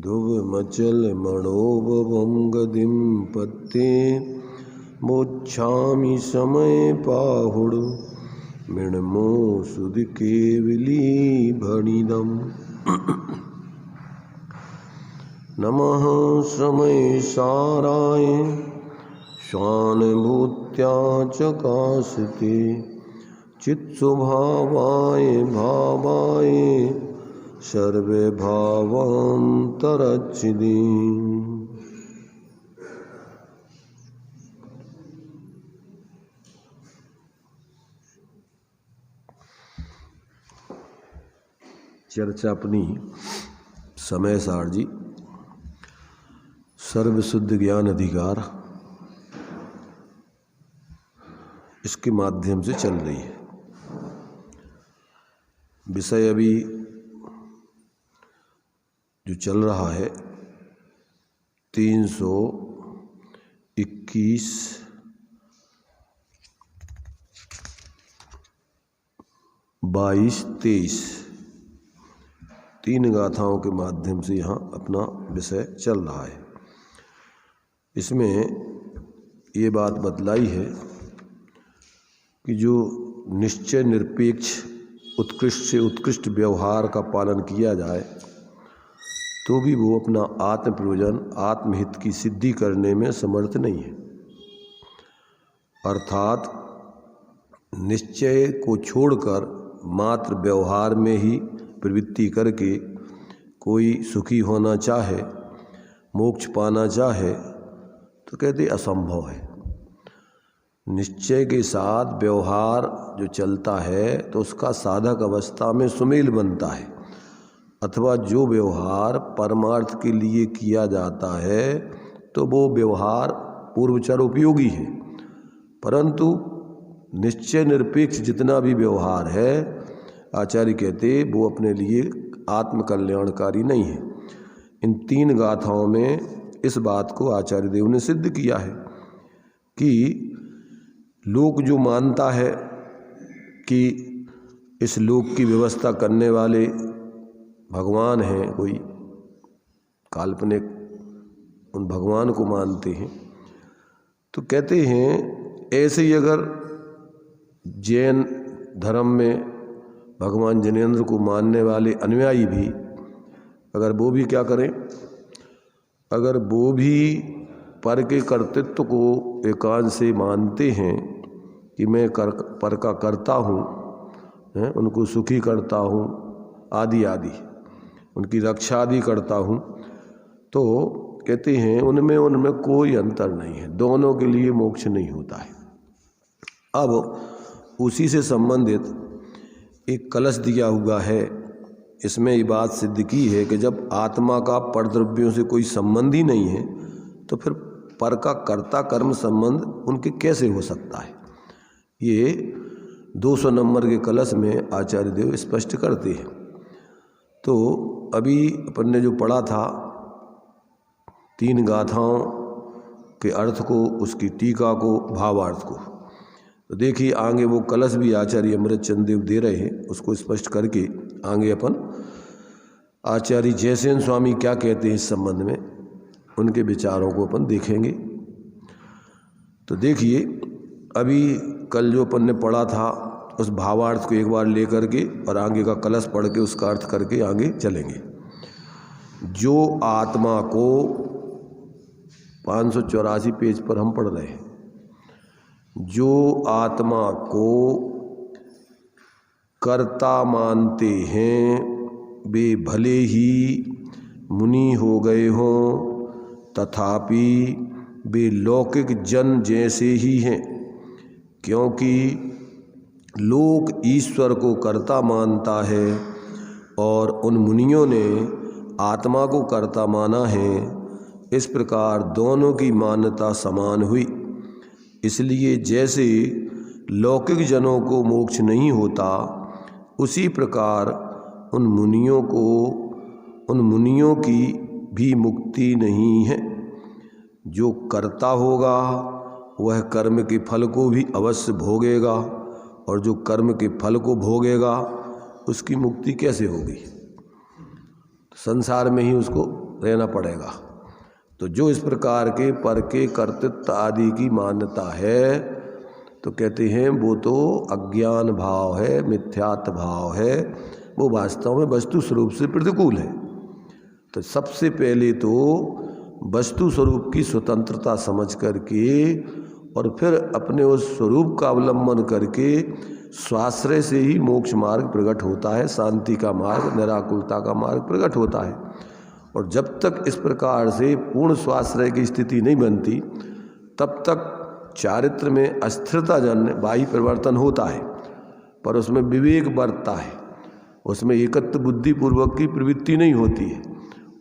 धुवमचल मणोभवं गतिं पत्ते मोच्छामि समय पाहुड मृण्मो सुध केवली भणिदम्। नमः समय साराय स्वानुभूत्या चकाशते चित्स्वभावाय भावाय सर्वे भावान्तरच्छिदे। चर्चा अपनी समय सार जी सर्वशुद्ध ज्ञान अधिकार इसके माध्यम से चल रही है। विषय अभी जो चल रहा है 321 22 23 तीन गाथाओं के माध्यम से यहाँ अपना विषय चल रहा है। इसमें ये बात बतलाई है कि जो निश्चय निरपेक्ष उत्कृष्ट से उत्कृष्ट व्यवहार का पालन किया जाए तो भी वो अपना आत्म प्रयोजन आत्महित की सिद्धि करने में समर्थ नहीं है। अर्थात निश्चय को छोड़कर मात्र व्यवहार में ही प्रवृत्ति करके कोई सुखी होना चाहे मोक्ष पाना चाहे तो कहते असंभव है। निश्चय के साथ व्यवहार जो चलता है तो उसका साधक अवस्था में सुमेल बनता है, अथवा जो व्यवहार परमार्थ के लिए किया जाता है तो वो व्यवहार पूर्वचर उपयोगी है। परंतु निश्चय निरपेक्ष जितना भी व्यवहार है आचार्य कहते वो अपने लिए आत्मकल्याणकारी नहीं है। इन तीन गाथाओं में इस बात को आचार्य देव ने सिद्ध किया है कि लोक जो मानता है कि इस लोक की व्यवस्था करने वाले भगवान हैं, कोई काल्पनिक उन भगवान को मानते हैं, तो कहते हैं ऐसे ही अगर जैन धर्म में भगवान जिनेंद्र को मानने वाले अनुयायी भी अगर वो भी क्या करें, अगर वो भी पर के कर्तृत्व को एकांत से मानते हैं कि मैं पर का करता हूँ, उनको सुखी करता हूँ आदि आदि, उनकी रक्षा आदि करता हूँ, तो कहते हैं उनमें कोई अंतर नहीं है, दोनों के लिए मोक्ष नहीं होता है। अब उसी से संबंधित एक कलश दिया हुआ है। इसमें ये बात सिद्ध की है कि जब आत्मा का परद्रव्यों से कोई संबंध ही नहीं है तो फिर पर का कर्ता कर्म संबंध उनके कैसे हो सकता है। ये 200 नंबर के कलश में आचार्य देव स्पष्ट करते हैं। तो अभी अपन ने जो पढ़ा था तीन गाथाओं के अर्थ को, उसकी टीका को, भावार्थ को, तो देखिए आगे वो कलश भी आचार्य अमृतचंद देव दे रहे हैं, उसको स्पष्ट करके आगे अपन आचार्य जयसेन स्वामी क्या कहते हैं इस संबंध में, उनके विचारों को अपन देखेंगे। तो देखिए अभी कल जो अपन ने पढ़ा था उस भावार्थ को एक बार लेकर के और आगे का कलश पढ़ के उसका अर्थ करके आगे चलेंगे। जो आत्मा को 584 पेज पर हम पढ़ रहे हैं, जो आत्मा को कर्ता मानते हैं वे भले ही मुनि हो गए हों तथापि वे लौकिक जन जैसे ही हैं, क्योंकि लोक ईश्वर को कर्ता मानता है और उन मुनियों ने आत्मा को कर्ता माना है। इस प्रकार दोनों की मान्यता समान हुई। इसलिए जैसे लौकिक जनों को मोक्ष नहीं होता उसी प्रकार उन मुनियों की भी मुक्ति नहीं है। जो कर्ता होगा वह कर्म के फल को भी अवश्य भोगेगा और जो कर्म के फल को भोगेगा उसकी मुक्ति कैसे होगी। संसार में ही उसको रहना पड़ेगा। तो जो इस प्रकार के पर के कर्तृत्व आदि की मान्यता है तो कहते हैं वो तो अज्ञान भाव है, मिथ्यात्व भाव है, वो वास्तव में वस्तु स्वरूप से प्रतिकूल है। तो सबसे पहले तो वस्तु स्वरूप की स्वतंत्रता समझ करके और फिर अपने उस स्वरूप का अवलंबन करके स्वाश्रय से ही मोक्ष मार्ग प्रकट होता है, शांति का मार्ग, निराकुलता का मार्ग प्रकट होता है। और जब तक इस प्रकार से पूर्ण स्वाश्रय की स्थिति नहीं बनती तब तक चारित्र में अस्थिरता जन्य बाह्य परिवर्तन होता है, पर उसमें विवेक बरतता है, उसमें एकत्व बुद्धि पूर्वक की प्रवृत्ति नहीं होती है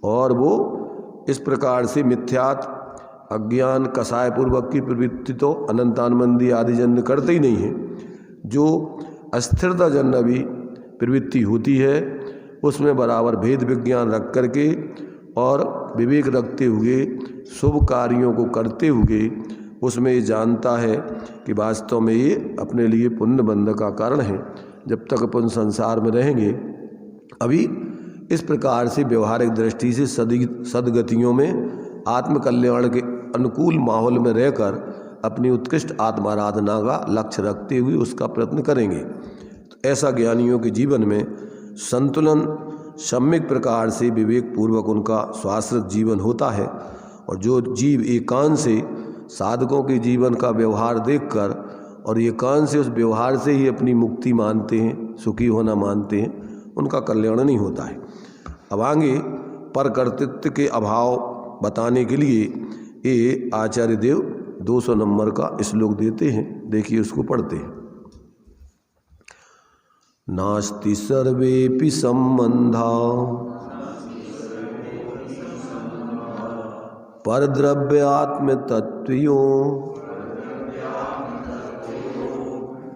और वो इस प्रकार से मिथ्यात्व अज्ञान कसाय पूर्वक की प्रवृत्ति तो अनंतानंदी आदि जन्य करते ही नहीं है। जो अस्थिरता जन्य भी प्रवृत्ति होती है उसमें बराबर भेद विज्ञान रख करके और विवेक रखते हुए शुभ कार्यों को करते हुए उसमें ये जानता है कि वास्तव में ये अपने लिए पुण्य बंध का कारण है। जब तक अपन संसार में रहेंगे अभी इस प्रकार से व्यवहारिक दृष्टि से सदगतियों में आत्मकल्याण के अनुकूल माहौल में रहकर अपनी उत्कृष्ट आत्माराधना का लक्ष्य रखते हुए उसका प्रयत्न करेंगे। तो ऐसा ज्ञानियों के जीवन में संतुलन सम्यक प्रकार से विवेक पूर्वक उनका स्वाश्रित जीवन होता है। और जो जीव एकांत से साधकों के जीवन का व्यवहार देखकर और एकांत से उस व्यवहार से ही अपनी मुक्ति मानते हैं, सुखी होना मानते हैं, उनका कल्याण नहीं होता है। अब आगे पर कर्तृत्व के अभाव बताने के लिए ये आचार्य देव 200 नंबर का श्लोक देते हैं। देखिए उसको पढ़ते हैं। नास्ति सर्वेपि संबंधा परद्रव्यात्म तत्त्वयों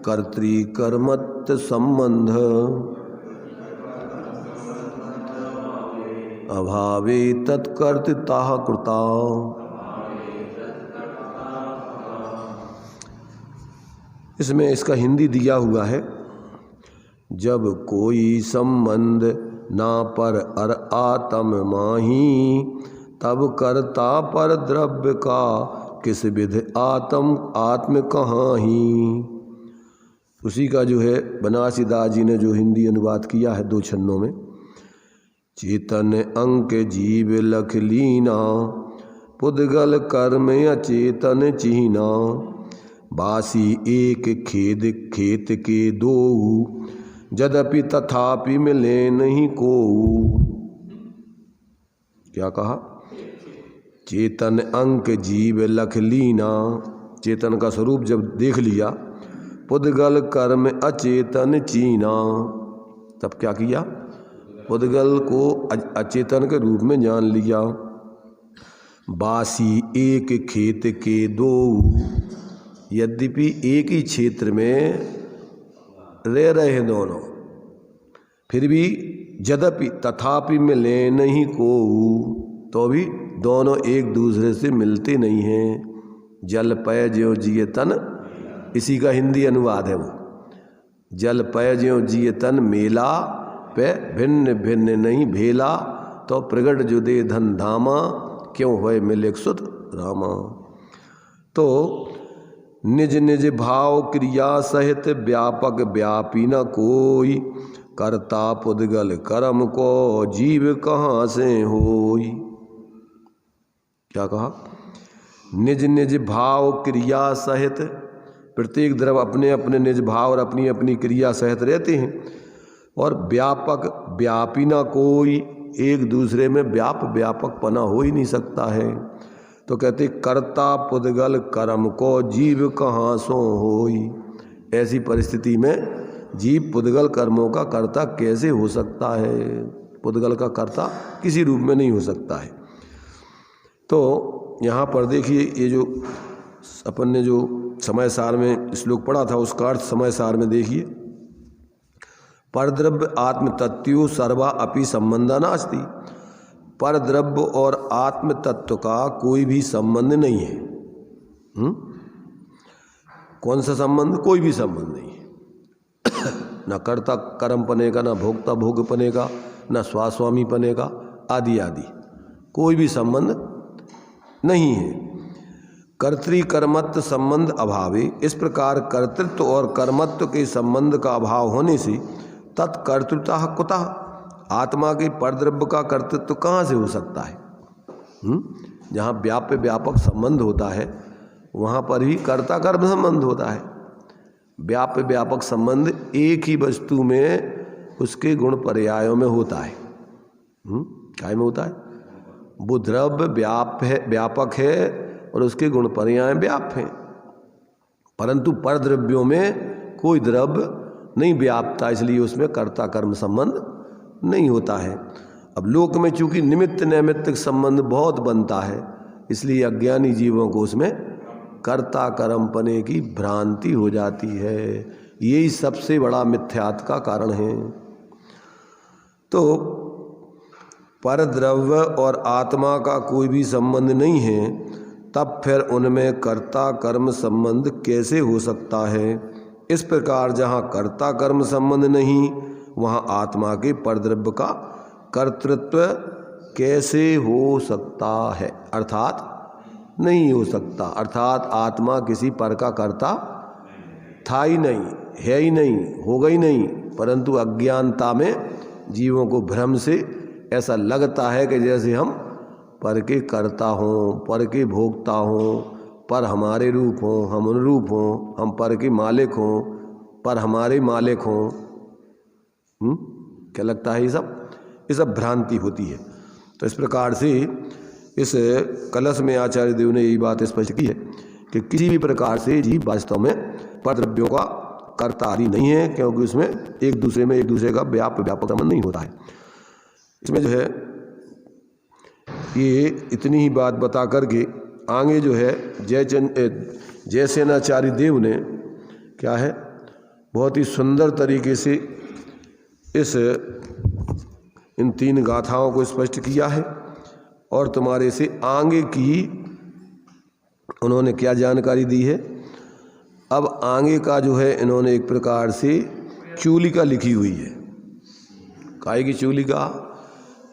कर्तृकर्मत्व संबंध अभावे तत्कर्तृता कृता। इसमें इसका हिंदी दिया हुआ है। जब कोई संबंध ना पर अर आत्म माही तब करता पर द्रव्य का किस विध आत्म कहाँ ही। उसी का जो है बनारसी दास जी ने जो हिंदी अनुवाद किया है 2 छन्नों में। चेतन अंक जीव लख लीना पुद्गल कर्म अचेतन चीना बासी एक खेत के दो यद्यपि तथापि मिले नहीं को। क्या कहा? चेतन अंक जीव लख लीना, चेतन का स्वरूप जब देख लिया, पुद्गल कर्म अचेतन चीना, तब क्या किया? पुद्गल को अचेतन के रूप में जान लिया। बासी एक खेत के दो, यद्यपि एक ही क्षेत्र में रह रहे हैं दोनों, फिर भी यद्यपि तथापि मिले नहीं को, तो भी दोनों एक दूसरे से मिलते नहीं हैं। जल पय ज्यों जिए तन, इसी का हिंदी अनुवाद है वो। जल पय ज्यों जिए तन मेला पे भिन्न भिन्न नहीं भेला, तो प्रगट जो दे धन धामा क्यों होए मिले सुत रामा। तो निज निज भाव क्रिया सहित व्यापक व्यापी न कोई, करता पुद्गल कर्म को जीव कहाँ से होई। क्या कहा? निज निज भाव क्रिया सहित, प्रत्येक द्रव अपने अपने निज भाव और अपनी अपनी क्रिया सहित रहते हैं। और व्यापक व्यापी न कोई, एक दूसरे में व्यापक पना हो ही नहीं सकता है। तो कहते कर्ता पुद्गल कर्म को जीव कहाँ सो होई। ऐसी परिस्थिति में जीव पुद्गल कर्मों का कर्ता कैसे हो सकता है? पुद्गल का कर्ता किसी रूप में नहीं हो सकता है। तो यहाँ पर देखिए, ये जो अपन ने जो समय सार में श्लोक पढ़ा था उसका अर्थ समय सार में देखिए। परद्रव्य आत्म तत्व सर्वा अपि संबंधा नास्ति। पर द्रव्य और आत्म तत्व का कोई भी संबंध नहीं है। कौन सा संबंध? कोई भी संबंध नहीं है। न कर्ता कर्म पने का, न भोक्ता भोग पने का, न स्वास्वामी पने का, आदि आदि कोई भी संबंध नहीं है। कर्तृकर्मत्व संबंध अभावे, इस प्रकार कर्तृत्व और कर्मत्व के संबंध का अभाव होने से तत्कर्तृता कुतः, आत्मा के परद्रव्य का कर्तृत्व कहाँ से हो सकता है? जहाँ व्याप्य व्यापक संबंध होता है वहाँ पर ही कर्ता कर्म संबंध होता है। व्याप्य व्यापक संबंध एक ही वस्तु में उसके गुण पर्यायों में होता है। काय में होता है? वो द्रव्य व्यापक है और उसके गुण पर्याय व्याप्य हैं, परंतु परद्रव्यों में कोई द्रव्य नहीं व्यापता, इसलिए उसमें कर्ता कर्म संबंध नहीं होता है। अब लोक में चूंकि निमित्त नैमित्तिक संबंध बहुत बनता है, इसलिए अज्ञानी जीवों को उसमें कर्ता कर्मपने की भ्रांति हो जाती है। यही सबसे बड़ा मिथ्यात्व का कारण है। तो परद्रव्य और आत्मा का कोई भी संबंध नहीं है, तब फिर उनमें कर्ता कर्म संबंध कैसे हो सकता है? इस प्रकार जहाँ कर्ता कर्म संबंध नहीं, वहाँ आत्मा के परद्रव्य का कर्तृत्व कैसे हो सकता है? अर्थात नहीं हो सकता। अर्थात आत्मा किसी पर का कर्ता था ही नहीं, है ही नहीं, होगा ही नहीं, परंतु अज्ञानता में जीवों को भ्रम से ऐसा लगता है कि जैसे हम पर के कर्ता हों, पर के भोक्ता हों, पर हमारे रूप हों, हम उन रूप हों, हम पर के मालिक हों, पर हमारे मालिक हों। क्या लगता है? ये सब भ्रांति होती है। तो इस प्रकार से इस कलश में आचार्य देव ने यही बात स्पष्ट की है कि किसी भी प्रकार से जीव वास्तव में परद्रव्यों का कर्ता आदि नहीं है, क्योंकि उसमें एक दूसरे का व्यापक संबंध नहीं होता है। इसमें जो है ये इतनी ही बात बता करके आगे जो है जयसेनाचार्य देव ने क्या है बहुत ही सुंदर तरीके से इन 3 गाथाओं को स्पष्ट किया है, और तुम्हारे से आगे की उन्होंने क्या जानकारी दी है। अब आगे का जो है इन्होंने एक प्रकार से चूलिका लिखी हुई है। काय की चूलिका?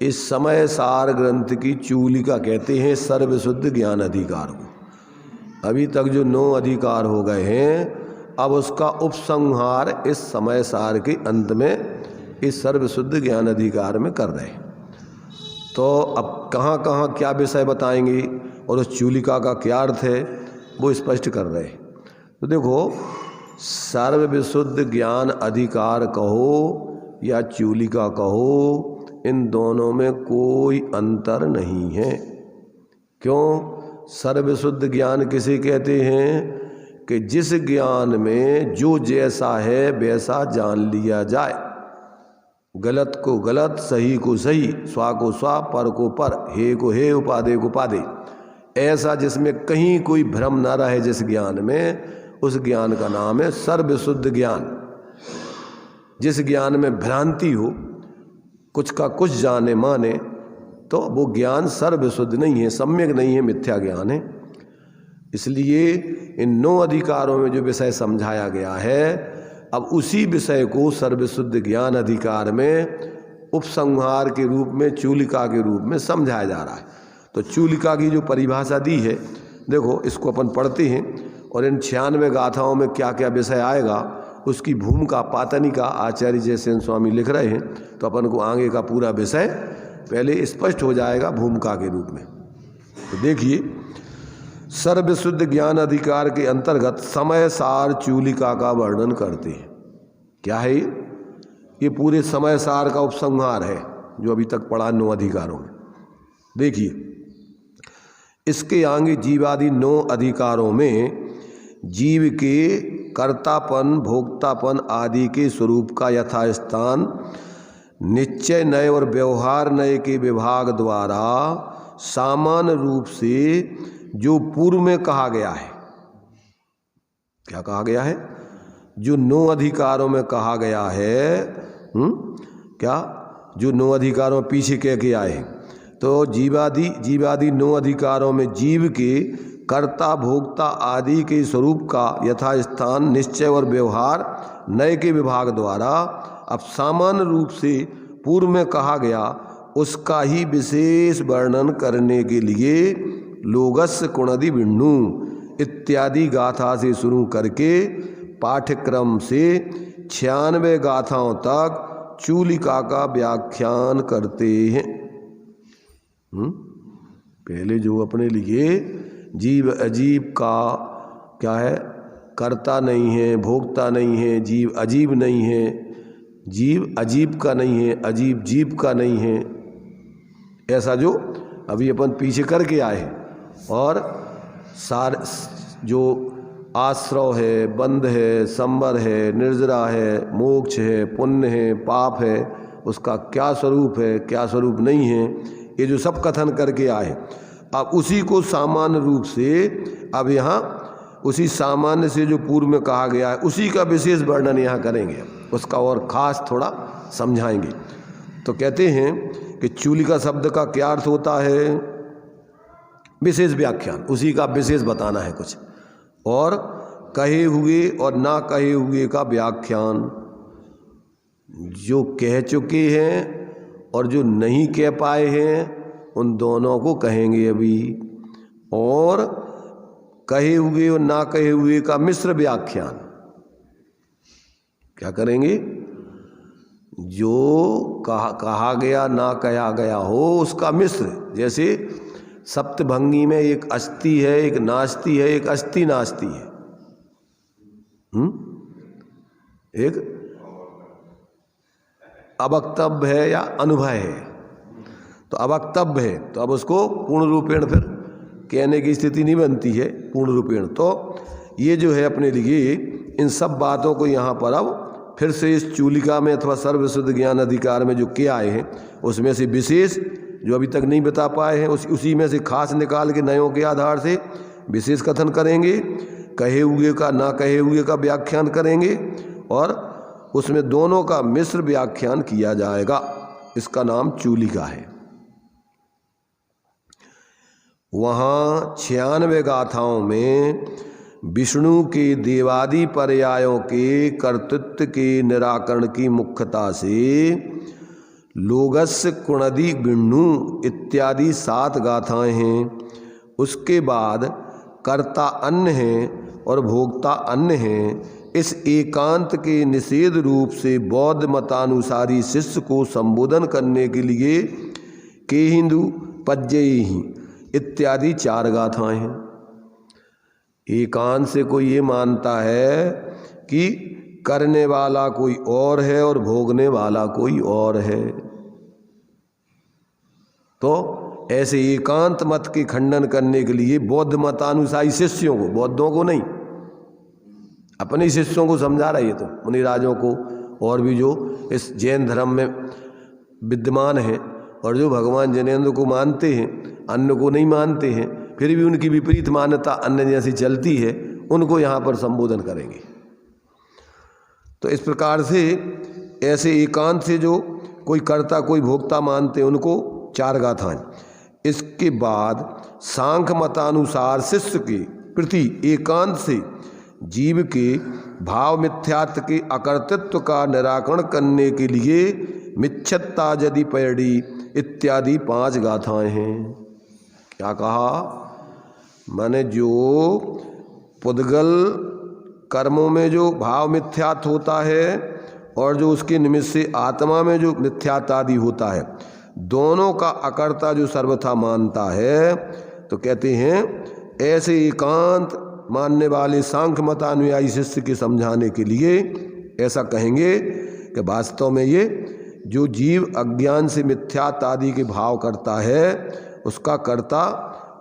इस समय सार ग्रंथ की चूलिका कहते हैं सर्वशुद्ध ज्ञान अधिकार को। अभी तक जो 9 अधिकार हो गए हैं, अब उसका उपसंहार इस समय सार के अंत में इस सर्वशुद्ध ज्ञान अधिकार में कर रहे हैं। तो अब कहाँ कहाँ क्या विषय बताएंगे और उस चूलिका का क्या अर्थ है वो स्पष्ट कर रहे हैं। तो देखो, सर्वविशुद्ध ज्ञान अधिकार कहो या चूलिका कहो, इन दोनों में कोई अंतर नहीं है। क्यों? सर्वविशुद्ध ज्ञान किसे कहते हैं? कि जिस ज्ञान में जो जैसा है वैसा जान लिया जाए, गलत को गलत, सही को सही, स्वा को स्वा, पर को पर, हे को हे, उपाधे को उपाधे, ऐसा जिसमें कहीं कोई भ्रम ना रहे जिस ज्ञान में, उस ज्ञान का नाम है सर्वशुद्ध ज्ञान। जिस ज्ञान में भ्रांति हो, कुछ का कुछ जाने माने, तो वो ज्ञान सर्वशुद्ध नहीं है, सम्यक नहीं है, मिथ्या ज्ञान है। इसलिए इन 9 अधिकारों में जो विषय समझाया गया है, अब उसी विषय को सर्वशुद्ध ज्ञान अधिकार में उपसंहार के रूप में, चूलिका के रूप में समझाया जा रहा है। तो चूलिका की जो परिभाषा दी है, देखो इसको अपन पढ़ते हैं, और इन 96 गाथाओं में क्या क्या विषय आएगा उसकी भूमिका पातनिका आचार्य जयसेन स्वामी लिख रहे हैं। तो अपन को आगे का पूरा विषय पहले स्पष्ट हो जाएगा भूमिका के रूप में। तो देखिए, सर्वशुद्ध ज्ञान अधिकार के अंतर्गत समय सार चूलिका का वर्णन करते हैं। क्या है ये पूरे समय सार का उपसंहार है जो अभी तक पढ़ा 9 अधिकारों में। देखिए, इसके आगे जीवादि 9 अधिकारों में जीव के कर्तापन, भोक्तापन आदि के स्वरूप का यथास्थान निश्चय नय और व्यवहार नय के विभाग द्वारा सामान्य रूप से जो पूर्व में कहा गया है। क्या कहा गया है? जो 9 अधिकारों में कहा गया है, क्या जो 9 अधिकारों में पीछे कह के आए हैं। तो जीवादि 9 अधिकारों में जीव के कर्ता, भोक्ता आदि के स्वरूप का यथास्थान निश्चय और व्यवहार नय के विभाग द्वारा अब सामान्य रूप से पूर्व में कहा गया उसका ही विशेष वर्णन करने के लिए लोगस्य कुणदि बिण्णु इत्यादि गाथा से शुरू करके पाठ्यक्रम से 96 गाथाओं तक चूलिका का व्याख्यान करते हैं। पहले जो अपने लिए जीव अजीब का क्या है, कर्ता नहीं है, भोक्ता नहीं है, जीव अजीब नहीं है, जीव अजीब का नहीं है, अजीब जीव का नहीं है, ऐसा जो अभी अपन पीछे करके आए हैं। और सार जो आश्रव है, बंध है, संबर है, निर्जरा है, मोक्ष है, पुण्य है, पाप है, उसका क्या स्वरूप है, क्या स्वरूप नहीं है, ये जो सब कथन करके आए, अब उसी को सामान्य रूप से अब यहाँ उसी सामान्य से जो पूर्व में कहा गया है उसी का विशेष वर्णन यहाँ करेंगे, उसका और खास थोड़ा समझाएंगे। तो कहते हैं कि चूलिका शब्द का क्या अर्थ होता है, विशेष व्याख्यान, उसी का विशेष बताना है कुछ, और कहे हुए और ना कहे हुए का व्याख्यान, जो कह चुके हैं और जो नहीं कह पाए हैं उन दोनों को कहेंगे अभी, और कहे हुए और ना कहे हुए का मिश्र व्याख्यान क्या करेंगे, जो कहा गया ना कहा गया हो उसका मिश्र। जैसे सप्तभंगी में एक अस्ति है, एक नास्ति है, एक अस्ति नास्ति है, एक अवक्तव्य है या अनुभय है। तो अवक्तव्य है तो अब उसको पूर्ण रूपेण फिर कहने की स्थिति नहीं बनती है पूर्ण रूपेण। तो ये जो है अपने लिए इन सब बातों को यहाँ पर अब फिर से इस चूलिका में अथवा सर्वशुद्ध ज्ञान अधिकार में जो किया आए हैं उसमें से विशेष जो अभी तक नहीं बता पाए हैं उसी में से खास निकाल के नयों के आधार से विशेष कथन करेंगे, कहे हुए का ना कहे हुए का व्याख्यान करेंगे, और उसमें दोनों का मिश्र व्याख्यान किया जाएगा। इसका नाम चूलिका है। वहाँ 96 गाथाओं में विष्णु के देवादि पर्यायों के कर्तृत्व के निराकरण की मुख्यता से लोगस्य कुणदि बिण्णु इत्यादि 7 गाथाएं हैं। उसके बाद कर्ता अन्य हैं और भोक्ता अन्य हैं। इस एकांत के निषेध रूप से बौद्ध मतानुसारी शिष्य को संबोधन करने के लिए के हिंदू पज्जयी इत्यादि 4 गाथाएं हैं। एकांत से कोई ये मानता है कि करने वाला कोई और है और भोगने वाला कोई और है, तो ऐसे एकांत मत के खंडन करने के लिए बौद्ध मतानुसारी शिष्यों को, बौद्धों को नहीं, अपने शिष्यों को समझा रही है। तो मुनिराजों को और भी जो इस जैन धर्म में विद्यमान हैं और जो भगवान जैनेन्द्र को मानते हैं, अन्य को नहीं मानते हैं, फिर भी उनकी विपरीत मान्यता अन्य जैसी चलती है, उनको यहाँ पर संबोधन करेंगे। तो इस प्रकार से ऐसे एकांत से जो कोई कर्ता कोई भोक्ता मानते हैं उनको 4 गाथाएं। इसके बाद सांख्य मतानुसार शिष्य के प्रति एकांत से जीव के भाव मिथ्यात्व के अकर्तृत्व का निराकरण करने के लिए मिच्छत्ता यदि पैड़ी इत्यादि 5 गाथाएं हैं। क्या कहा, माने जो पुद्गल कर्मों में जो भाव मिथ्यात्व होता है और जो उसके निमित्त से आत्मा में जो मिथ्यात्व आदि होता है, दोनों का अकर्ता जो सर्वथा मानता है, तो कहते हैं ऐसे एकांत मानने वाले सांख्य मतानुयायी शिष्य के समझाने के लिए ऐसा कहेंगे कि वास्तव में ये जो जीव अज्ञान से मिथ्यात्व आदि के भाव करता है उसका कर्ता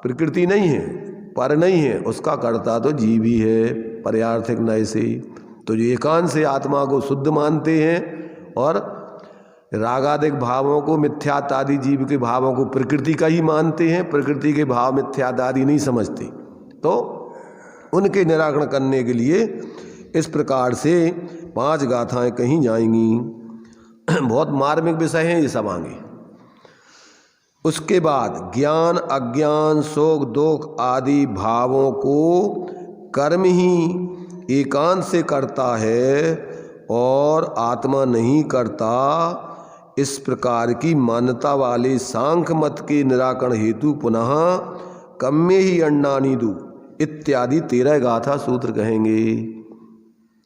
प्रकृति नहीं है, पर नहीं है, उसका कर्ता तो जीव ही है, पर्यार्थिक नय से। तो जो एकांत से आत्मा को शुद्ध मानते हैं और रागादिक भावों को मिथ्यात्व आदि जीव के भावों को प्रकृति का ही मानते हैं, प्रकृति के भाव मिथ्यात्व आदि नहीं समझते, तो उनके निराकरण करने के लिए इस प्रकार से 5 गाथाएं कहीं जाएंगी। बहुत मार्मिक विषय हैं ये सब आगे। उसके बाद ज्ञान अज्ञान शोक दुख आदि भावों को कर्म ही एकांत से करता है और आत्मा नहीं करता, इस प्रकार की मान्यता वाले सांख्य मत के निराकरण हेतु पुनः कम्मे ही अन्नानी दू इत्यादि 13 गाथा सूत्र कहेंगे।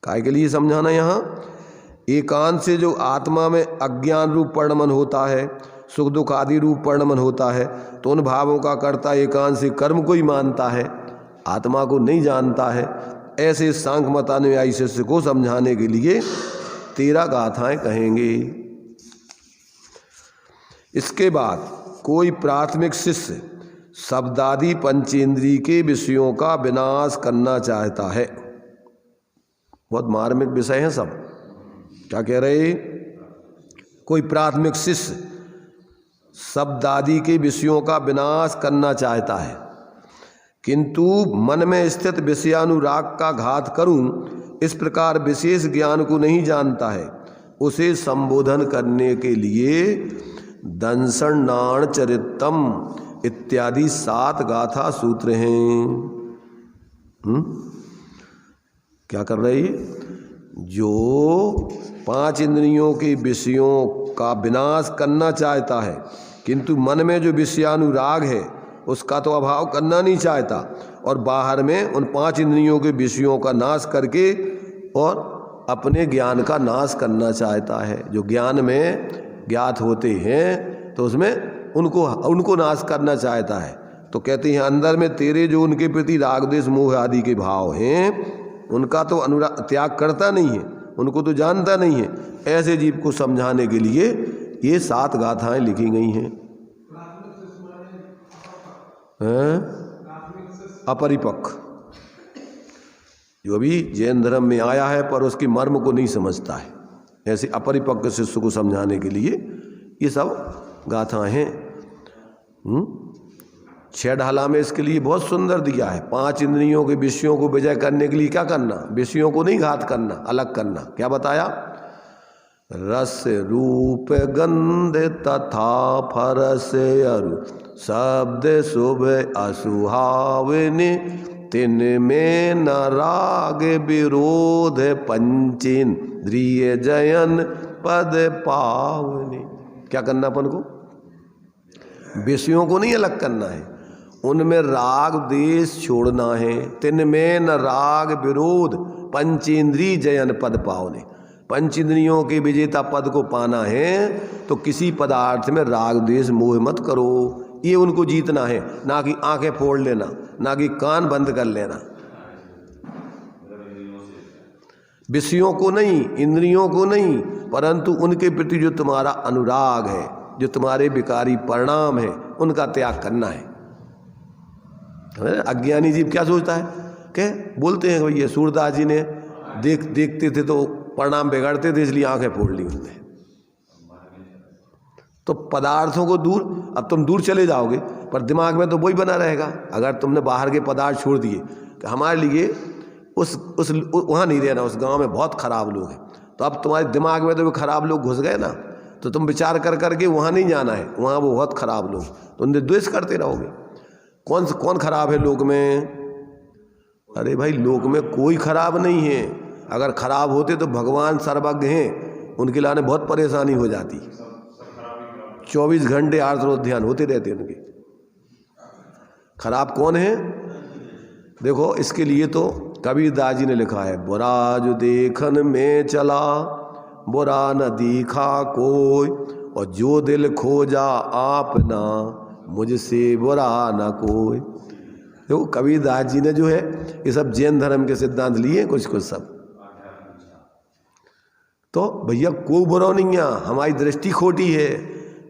काय के लिए समझाना यहाँ? एकांत से जो आत्मा में अज्ञान रूप परिणमन होता है, सुख दुख आदि रूप परिणमन होता है, तो उन भावों का कर्ता एकांत से कर्म को ही मानता है, आत्मा को नहीं जानता है। ऐसे सांख्य मतानुयायी शिष्य को समझाने के लिए 13 गाथाएं कहेंगे। इसके बाद कोई प्राथमिक शिष्य शब्दादि पंचेंद्रिय के विषयों का विनाश करना चाहता है। बहुत मार्मिक विषय हैं सब। क्या कह रहे? कोई प्राथमिक शिष्य शब्दादि के विषयों का विनाश करना चाहता है, किंतु मन में स्थित विषयानुराग का घात करूं इस प्रकार विशेष ज्ञान को नहीं जानता है, उसे संबोधन करने के लिए दंसनाण चरितम इत्यादि 7 गाथा सूत्र हैं। क्या कर रही? जो 5 इंद्रियों के विषयों का विनाश करना चाहता है, किंतु मन में जो विषयानुराग है उसका तो अभाव करना नहीं चाहता, और बाहर में उन 5 इंद्रियों के विषयों का नाश करके और अपने ज्ञान का नाश करना चाहता है। जो ज्ञान में ज्ञात होते हैं तो उसमें उनको नाश करना चाहता है। तो कहते हैं अंदर में तेरे जो उनके प्रति राग द्वेष मोह आदि के भाव हैं, उनका तो अनुराग त्याग करता नहीं है, उनको तो जानता नहीं है। ऐसे जीव को समझाने के लिए ये 7 गाथाएं लिखी गई हैं। अपरिपक्व, जो भी जैन धर्म में आया है पर उसके मर्म को नहीं समझता है, ऐसे अपरिपक्व शिष्य को समझाने के लिए ये सब गाथाएं हैं। 6 ढाला में इसके लिए बहुत सुंदर दिया है। 5 इंद्रियों के विषयों को विजय करने के लिए क्या करना? विषयों को नहीं घात करना, अलग करना। क्या बताया? रस रूप गंध तथा फरस अरु शब्द शुभ असुहावने, तिन में न राग विरोध पंचेन्द्रिय जयन पद पावने। क्या करना अपन को? विषयों को नहीं अलग करना है, उनमें राग देश छोड़ना है। तिन में न राग विरोध पंचेन्द्रिय जयन पद पावने। पंच इंद्रियों के विजेता पद को पाना है तो किसी पदार्थ में राग देश मोह मत करो, ये उनको जीतना है, ना कि आंखें फोड़ लेना, ना कि कान बंद कर लेना। विषयों को नहीं, इंद्रियों को नहीं, परंतु उनके प्रति जो तुम्हारा अनुराग है, जो तुम्हारे विकारी परिणाम है, उनका त्याग करना है। अज्ञानी जीव क्या सोचता है? क्या बोलते हैं भैया सूरदास जी ने देखते थे तो परिणाम बिगड़ते थे, इसलिए आंखें फोड़ ली उनने। तो पदार्थों को दूर, अब तुम दूर चले जाओगे पर दिमाग में तो वही बना रहेगा। अगर तुमने बाहर के पदार्थ छोड़ दिए कि हमारे लिए उस वहाँ नहीं रहना, उस गांव में बहुत खराब लोग हैं, तो अब तुम्हारे दिमाग में तो वो खराब लोग घुस गए ना, तो तुम विचार कर करके वहाँ नहीं जाना है, वहाँ वो बहुत खराब लोग, तो उनसे द्वेष करते रहोगे। कौन खराब है लोक में? अरे भाई लोक में कोई खराब नहीं है। अगर खराब होते तो भगवान सर्वज्ञ हैं, उनके लाने बहुत परेशानी हो जाती। 24 घंटे आर्द्र ध्यान होते रहते उनके। खराब कौन है? देखो इसके लिए तो कबीरदास जी ने लिखा है, बुरा जो देखन में चला बुरा न दिखा कोई, और जो दिल खोजा आपना मुझसे बुरा न कोई। देखो कबीरदास जी ने जो है ये सब जैन धर्म के सिद्धांत लिए कुछ सब। तो भैया कोई बुरा नहीं है, हमारी दृष्टि खोटी है,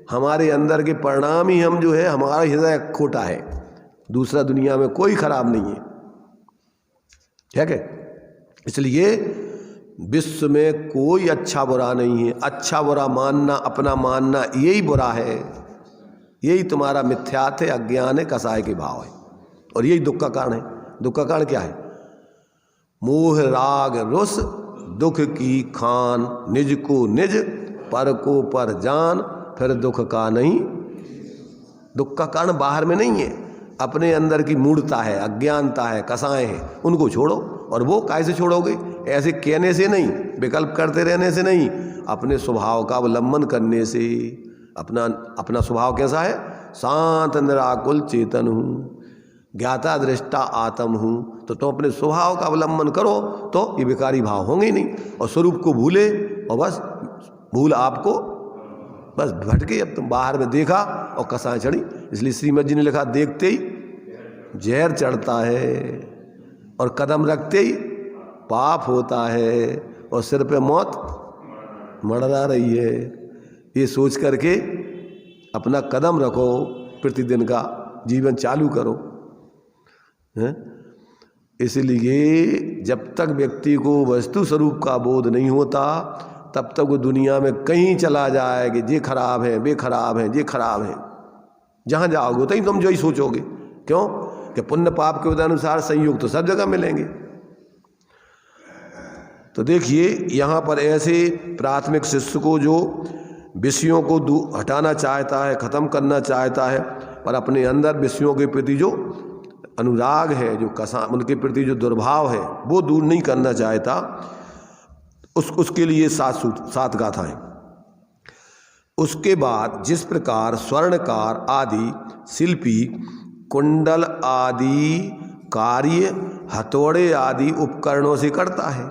हमारे अंदर के परिणाम ही हम जो है, हमारा हृदय खोटा है, दूसरा दुनिया में कोई खराब नहीं है। ठीक है, इसलिए विश्व में कोई अच्छा बुरा नहीं है। अच्छा बुरा मानना, अपना मानना, यही बुरा है, यही तुम्हारा मिथ्यात्व है, अज्ञान है, कसाय के भाव है, और यही दुख का कारण है। दुख का कारण क्या है? मोह राग रुस दुख की खान, निज को निज पर को पर जान, फिर दुख का नहीं। दुख का कारण बाहर में नहीं है, अपने अंदर की मूढ़ता है, अज्ञानता है, कसाएं हैं, उनको छोड़ो। और वो कैसे छोड़ोगे? ऐसे कहने से नहीं, विकल्प करते रहने से नहीं, अपने स्वभाव का अवलंबन करने से। अपना स्वभाव कैसा है? शांत निराकुल चेतन हूँ, ज्ञाता दृष्टा आत्म हूँ। तो तुम अपने स्वभाव का अवलंबन करो तो ये विकारी भाव होंगे ही नहीं, और स्वरूप को भूले और बस भूल आपको बस भटके। अब तुम बाहर में देखा और कसाएं चढ़ी, इसलिए श्रीमद जी ने लिखा देखते ही जहर चढ़ता है और कदम रखते ही पाप होता है और सिर पे मौत मंडरा रही है। ये सोच करके अपना कदम रखो, प्रतिदिन का जीवन चालू करो। इसलिए जब तक व्यक्ति को वस्तु स्वरूप का बोध नहीं होता तब तक वो दुनिया में कहीं चला जाए कि ये खराब है, वे खराब है, ये खराब है। जहाँ जाओगे तो ही तुम जो ही सोचोगे। क्यों? कि पुण्य पाप के अनुसार संयोग तो सब जगह मिलेंगे। तो देखिए यहाँ पर ऐसे प्राथमिक शिष्य को जो विषयों को हटाना चाहता है, खत्म करना चाहता है, पर अपने अंदर विषयों के प्रति जो अनुराग है, जो उनके प्रति जो दुर्भाव है वो दूर नहीं करना चाहता, उसके लिए सात गाथाएं। उसके बाद जिस प्रकार स्वर्णकार आदि शिल्पी कुंडल आदि कार्य हथौड़े आदि उपकरणों से करता है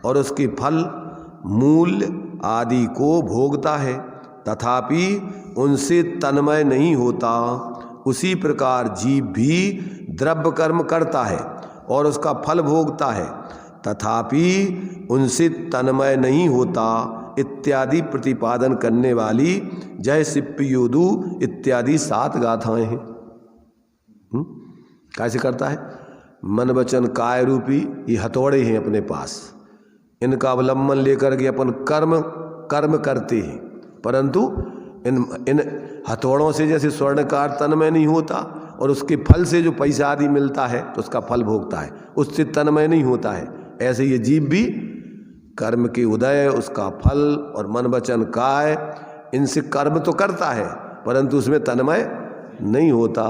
और उसके फल मूल्य आदि को भोगता है, तथापि उनसे तन्मय नहीं होता, उसी प्रकार जीव भी द्रव्य कर्म करता है और उसका फल भोगता है, तथापि उनसे तन्मय नहीं होता, इत्यादि प्रतिपादन करने वाली जय सिप्पयोदु इत्यादि 7 गाथाएं हैं। कैसे करता है? मन वचन काय रूपी ये हथौड़े हैं अपने पास, इनका अवलंबन लेकर के अपन कर्म करते हैं, परंतु इन हथौड़ों से जैसे स्वर्णकार तन्मय नहीं होता और उसके फल से जो पैसा आदि मिलता है तो उसका फल भोगता है, उससे तन्मय नहीं होता है, ऐसे ये जीव भी कर्म के उदय, उसका फल और मन वचन काय इनसे कर्म तो करता है परंतु उसमें तन्मय नहीं होता।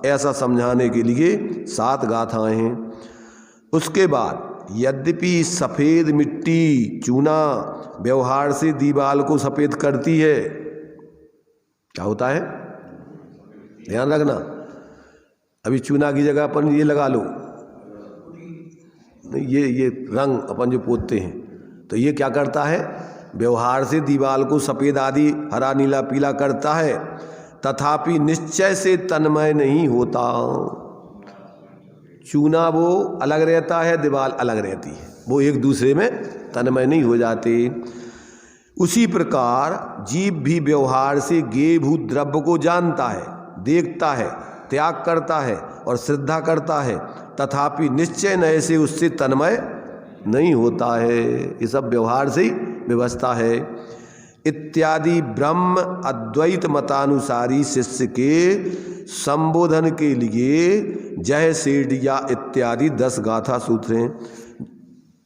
ऐसा समझाने के लिए 7 गाथाएं हैं। उसके बाद यद्यपि सफ़ेद मिट्टी चूना व्यवहार से दीवाल को सफ़ेद करती है, क्या होता है ध्यान रखना। अभी चूना की जगह अपन ये लगा लो, ये रंग अपन जो पोतते हैं, तो ये क्या करता है? व्यवहार से दीवाल को सफ़ेद आदि हरा नीला पीला करता है, तथापि निश्चय से तन्मय नहीं होता। चूना वो अलग रहता है, दीवाल अलग रहती है, वो एक दूसरे में तन्मय नहीं हो जाते। उसी प्रकार जीव भी व्यवहार से गेयभूत द्रव्य को जानता है, देखता है, त्याग करता है और श्रद्धा करता है, तथापि निश्चय नए से उससे तन्मय नहीं होता है। ये सब व्यवहार से ही व्यवस्था है। इत्यादि ब्रह्म अद्वैत मतानुसारी शिष्य के संबोधन के लिए जय सेठिया इत्यादि 10 गाथा सूत्र हैं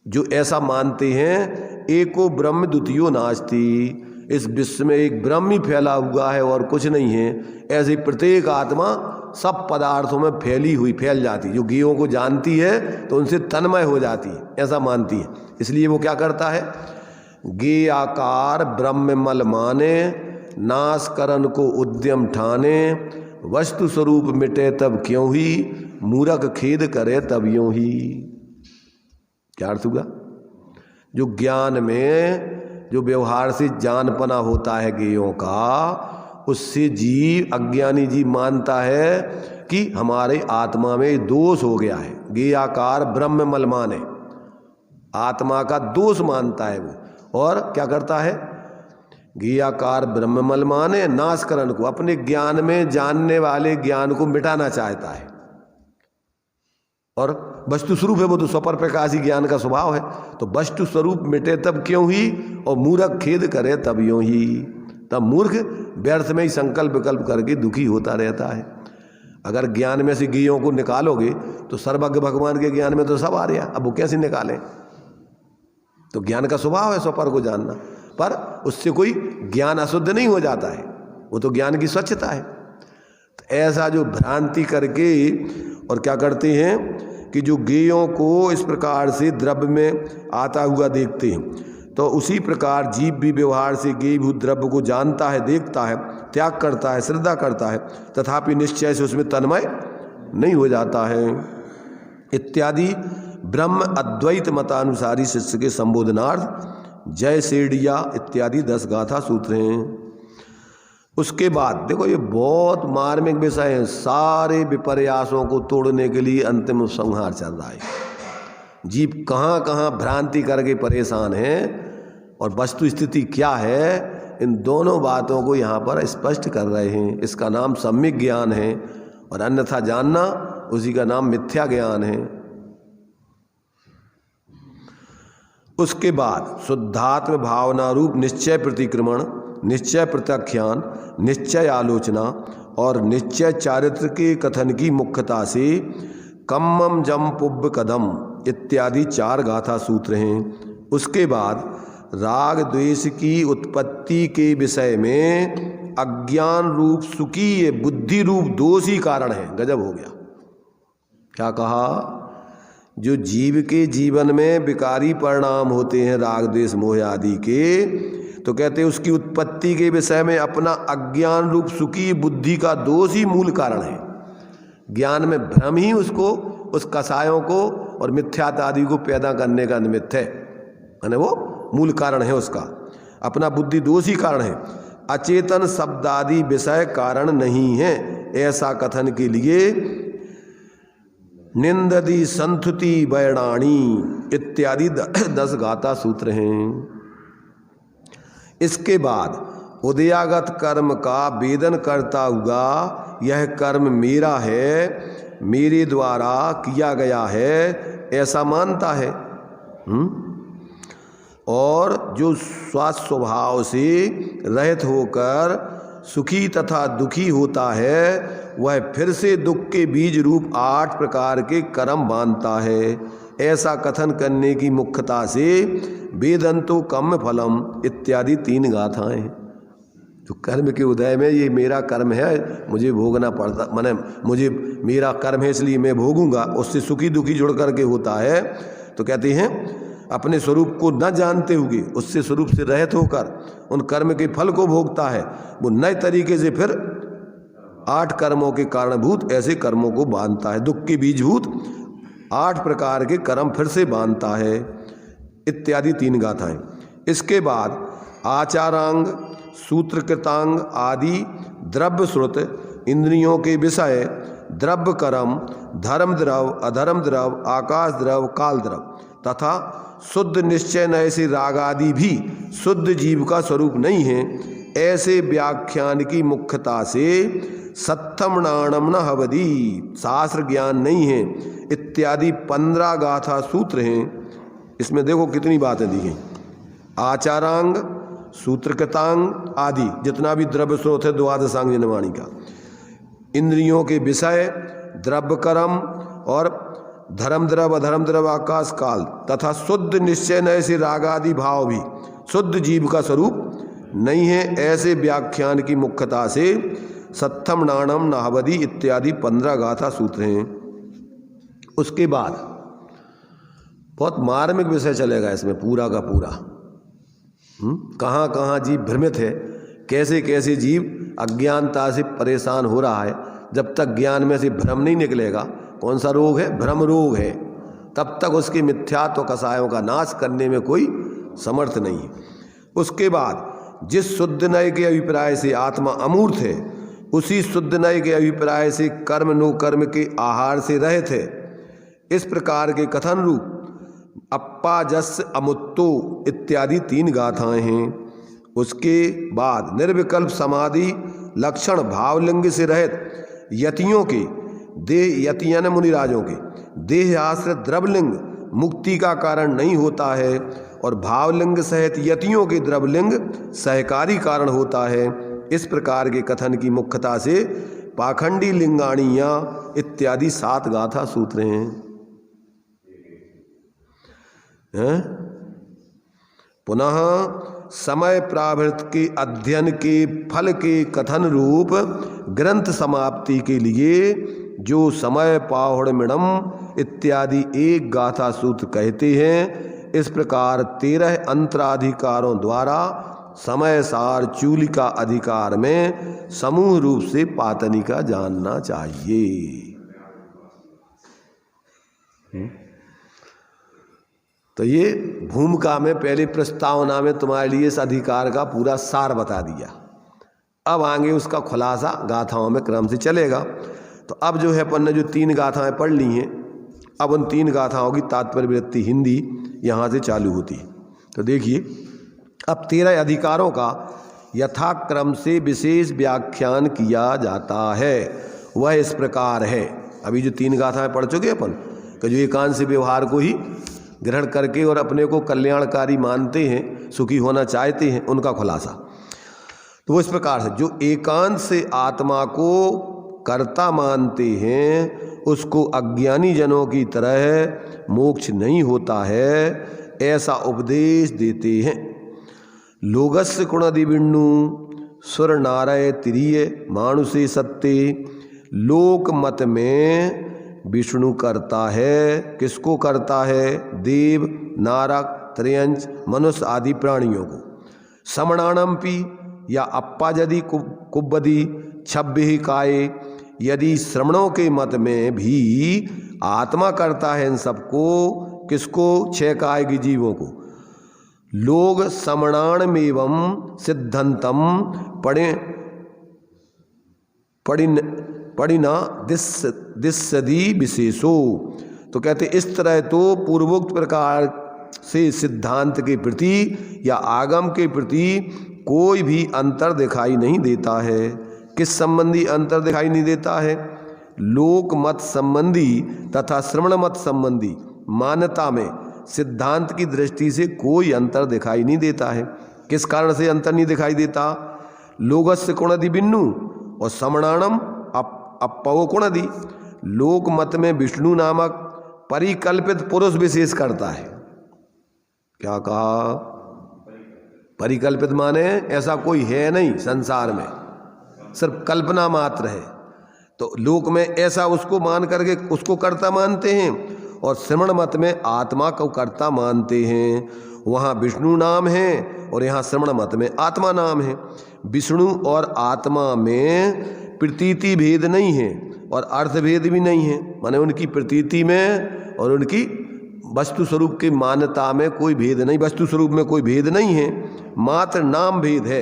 जो ऐसा मानते हैं एको ब्रह्म द्वितीयो नास्ति, इस विश्व में एक ब्रह्म ही फैला हुआ है और कुछ नहीं है। ऐसे प्रत्येक आत्मा सब पदार्थों में फैल जाती है, जो गेयों को जानती है तो उनसे तन्मय हो जाती है, ऐसा मानती है। इसलिए वो क्या करता है? गे आकार ब्रह्म मल माने, नाश करन को उद्यम ठाने, वस्तु स्वरूप मिटे तब क्यों ही, मूरख खेद करे तब यूं ही। क्या अर्थ हुआ? जो ज्ञान में जो व्यवहार से जानपना होता है गेयों का, उससे जीव अज्ञानी जीव मानता है कि हमारे आत्मा में दोष हो गया है। गे आकार ब्रह्म मल माने, आत्मा का दोष मानता है वो, और क्या करता है? ज्ञाकार ब्रह्म मल माने, नाश करण को, अपने ज्ञान में जानने वाले ज्ञान को मिटाना चाहता है। और वस्तु स्वरूप है वो तो स्वपर प्रकाशी ज्ञान का स्वभाव है, तो वस्तु स्वरूप मिटे तब क्यों ही, और मूर्ख खेद करे तब यूं ही। तब मूर्ख व्यर्थ में ही संकल्प विकल्प करके दुखी होता रहता है। अगर ज्ञान में से गेयों को निकालोगे तो सर्वज्ञ भगवान के ज्ञान में तो सब आ रहा, अब वो कैसे निकालें? तो ज्ञान का स्वभाव है स्वपर को जानना, पर उससे कोई ज्ञान अशुद्ध नहीं हो जाता है, वो तो ज्ञान की स्वच्छता है। तो ऐसा जो भ्रांति करके और क्या करते हैं कि जो गेयों को इस प्रकार से द्रव्य में आता हुआ देखते हैं, तो उसी प्रकार जीव भी व्यवहार से ज्ञेयभूत द्रव्य को जानता है, देखता है, त्याग करता है, श्रद्धा करता है, तथापि निश्चय से उसमें तन्मय नहीं हो जाता है। इत्यादि ब्रह्म अद्वैत मतानुसारी शिष्य के संबोधनार्थ जय सेडिया इत्यादि 10 गाथा सूत्र हैं। उसके बाद देखो ये बहुत मार्मिक विषय है, सारे विपर्यासों को तोड़ने के लिए अंतिम संहार चल रहा है। जीव कहाँ कहाँ भ्रांति करके परेशान है और वस्तु स्थिति क्या है, इन दोनों बातों को यहाँ पर स्पष्ट कर रहे हैं। इसका नाम सम्यक ज्ञान है और अन्यथा जानना उसी का नाम मिथ्या ज्ञान है। उसके बाद शुद्धात्म भावना रूप निश्चय प्रतिक्रमण, निश्चय प्रत्याख्यान, निश्चय आलोचना और निश्चय चारित्र के कथन की मुख्यता से कम्मम जम पुब्ब कदम इत्यादि 4 गाथा सूत्र हैं। उसके बाद राग द्वेष की उत्पत्ति के विषय में अज्ञान रूप सुखी बुद्धि रूप दोष ही कारण है। गजब हो गया। क्या कहा? जो जीव के जीवन में विकारी परिणाम होते हैं राग द्वेष मोह आदि के, तो कहते हैं उसकी उत्पत्ति के विषय में अपना अज्ञान रूप सुखी बुद्धि का दोष ही मूल कारण है। ज्ञान में भ्रम ही उसको, उस कसायों को और मिथ्यात आदि को पैदा करने का निमित्त है, यानी वो मूल कारण है उसका। अपना बुद्धि दोष ही कारण है, अचेतन शब्दादि विषय कारण नहीं है। ऐसा कथन के लिए निंददी संथुति बैणाणी इत्यादि 10 गाथा सूत्र हैं। इसके बाद उदयागत कर्म का वेदन करता हुआ यह कर्म मेरा है, मेरे द्वारा किया गया है, ऐसा मानता है। और जो स्वास्थ्य स्वभाव से रहित होकर सुखी तथा दुखी होता है, वह फिर से दुख के बीज रूप 8 प्रकार के कर्म बांधता है। ऐसा कथन करने की मुख्यता से वेदंतो कम फलम इत्यादि 3 गाथाएं। जो कर्म के उदय में ये मेरा कर्म है, मुझे भोगना पड़ता, माने मुझे मेरा कर्म है इसलिए मैं भोगूंगा, उससे सुखी दुखी जुड़ करके होता है। तो कहते हैं अपने स्वरूप को न जानते हुए उससे स्वरूप से रहित होकर उन कर्म के फल को भोगता है, वो नए तरीके से फिर 8 कर्मों के कारणभूत ऐसे कर्मों को बांधता है। दुख के बीजभूत 8 प्रकार के कर्म फिर से बांधता है इत्यादि 3 गाथाएं। इसके बाद आचारांग, सूत्रकृतांग आदि द्रव्य श्रुत इंद्रियों के विषय, द्रव्य कर्म, धर्म द्रव, अधर्म द्रव, आकाश द्रव, काल द्रव तथा शुद्ध निश्चय नय से राग आदि भी शुद्ध जीव का स्वरूप नहीं है। ऐसे व्याख्यान की मुख्यता से सत्थम नाणम न हवदी, शास्त्र ज्ञान नहीं है इत्यादि 15 गाथा सूत्र हैं। इसमें देखो कितनी बातें दी गई। आचारांग, सूत्रकृतांग आदि जितना भी द्रव्य स्रोत है द्वादशांग जनवाणी का, इंद्रियों के विषय, द्रव्य कर्म और धर्म द्रव, अधर्म द्रव, आकाश काल तथा शुद्ध निश्चय नय से राग आदि भाव भी शुद्ध जीव का स्वरूप नहीं है। ऐसे व्याख्यान की मुख्यता से सत्थम नाणम नाहवदी इत्यादि 15 गाथा सूत्र हैं। उसके बाद बहुत मार्मिक विषय चलेगा इसमें पूरा का पूरा। कहाँ कहाँ जीव भ्रमित है, कैसे कैसे जीव अज्ञानता से परेशान हो रहा है। जब तक ज्ञान में से भ्रम नहीं निकलेगा, कौन सा रोग है? भ्रम रोग है। तब तक उसके मिथ्यात्व कसायों का नाश करने में कोई समर्थ नहीं है। उसके बाद जिस शुद्ध नय के अभिप्राय से आत्मा अमूर्त है, उसी शुद्ध नय के अभिप्राय से कर्म नो कर्म के आहार से रहित है। इस प्रकार के कथन रूप अप्पाजस्य अमुत्तो इत्यादि 3 गाथाएं हैं। उसके बाद निर्विकल्प समाधि लक्षण भावलिंग से रहित यतियों के देह, यतियन मुनिराजों के देह आश्रित द्रवलिंग मुक्ति का कारण नहीं होता है और भावलिंग सहित यतियों के द्रवलिंग सहकारी कारण होता है। इस प्रकार के कथन की मुख्यता से पाखंडी लिंगाणियाँ इत्यादि 7 गाथा सूत्र हैं। पुनः समय प्रावृत्त के अध्ययन के फल के कथन रूप ग्रंथ समाप्ति के लिए जो समय पाहुड़मिणम इत्यादि 1 गाथा सूत्र कहते हैं, इस प्रकार 13 अंतराधिकारों द्वारा समय सार चूलिका अधिकार में समूह रूप से पातनिका जानना चाहिए। तो ये भूमिका में पहले प्रस्तावना में तुम्हारे लिए इस अधिकार का पूरा सार बता दिया। अब आगे उसका खुलासा गाथाओं में क्रम से चलेगा। तो अब जो है अपन ने जो 3 गाथाएं पढ़ ली हैं, अब उन 3 गाथाओं की तात्पर्य वृत्ति हिंदी यहाँ से चालू होती है। तो देखिए, अब 13 अधिकारों का यथाक्रम से विशेष व्याख्यान किया जाता है। वह इस प्रकार है। अभी जो 3 गाथाएं पढ़ चुके अपन कि जो एकांत से व्यवहार को ही ग्रहण करके और अपने को कल्याणकारी मानते हैं, सुखी होना चाहते हैं, उनका खुलासा। तो वो इस प्रकार से, जो एकांत से आत्मा को कर्ता मानते हैं उसको अज्ञानी जनों की तरह मोक्ष नहीं होता है, ऐसा उपदेश देते हैं। लोगस्य कुणदि विण्णु सुर नारय तिरिय मानुषे सत्य। लोक मत में विष्णु करता है। किसको करता है? देव, नारक, त्रयंच, मनुष्य आदि प्राणियों को। समणानमपि या अप्पा यदि कुब्बदी छब्बि काय, यदि श्रमणों के मत में भी आत्मा करता है इन सबको। किसको? 6 काय के जीवों को। लोग समणानमेवं सिद्धंतम पढ़िना दिस्सदी विशेषो। तो कहते इस तरह तो पूर्वोक्त प्रकार से सिद्धांत के प्रति या आगम के प्रति कोई भी अंतर दिखाई नहीं देता है। किस संबंधी अंतर दिखाई नहीं देता है? लोक मत संबंधी तथा श्रवण मत संबंधी मान्यता में सिद्धांत की दृष्टि से कोई अंतर दिखाई नहीं देता है। किस कारण से अंतर नहीं दिखाई देता? लोगस्य कुणदि बिन्नु और समणाणम अपवो कुणदि। लोक मत में विष्णु नामक परिकल्पित पुरुष विशेष करता है। क्या कहा? परिकल्पित माने ऐसा कोई है नहीं संसार में, सिर्फ कल्पना मात्र है। तो लोक में ऐसा उसको मान करके उसको कर्ता मानते हैं, और श्रवण मत में आत्मा को कर्ता मानते हैं। वहाँ विष्णु नाम है और यहाँ श्रवण मत में आत्मा नाम है। विष्णु और आत्मा में प्रतीति भेद नहीं है और अर्थ भेद भी नहीं है। माने उनकी प्रतीति में और उनकी वस्तु स्वरूप की मान्यता में कोई भेद नहीं, वस्तु स्वरूप में कोई भेद नहीं है, मात्र नाम भेद है।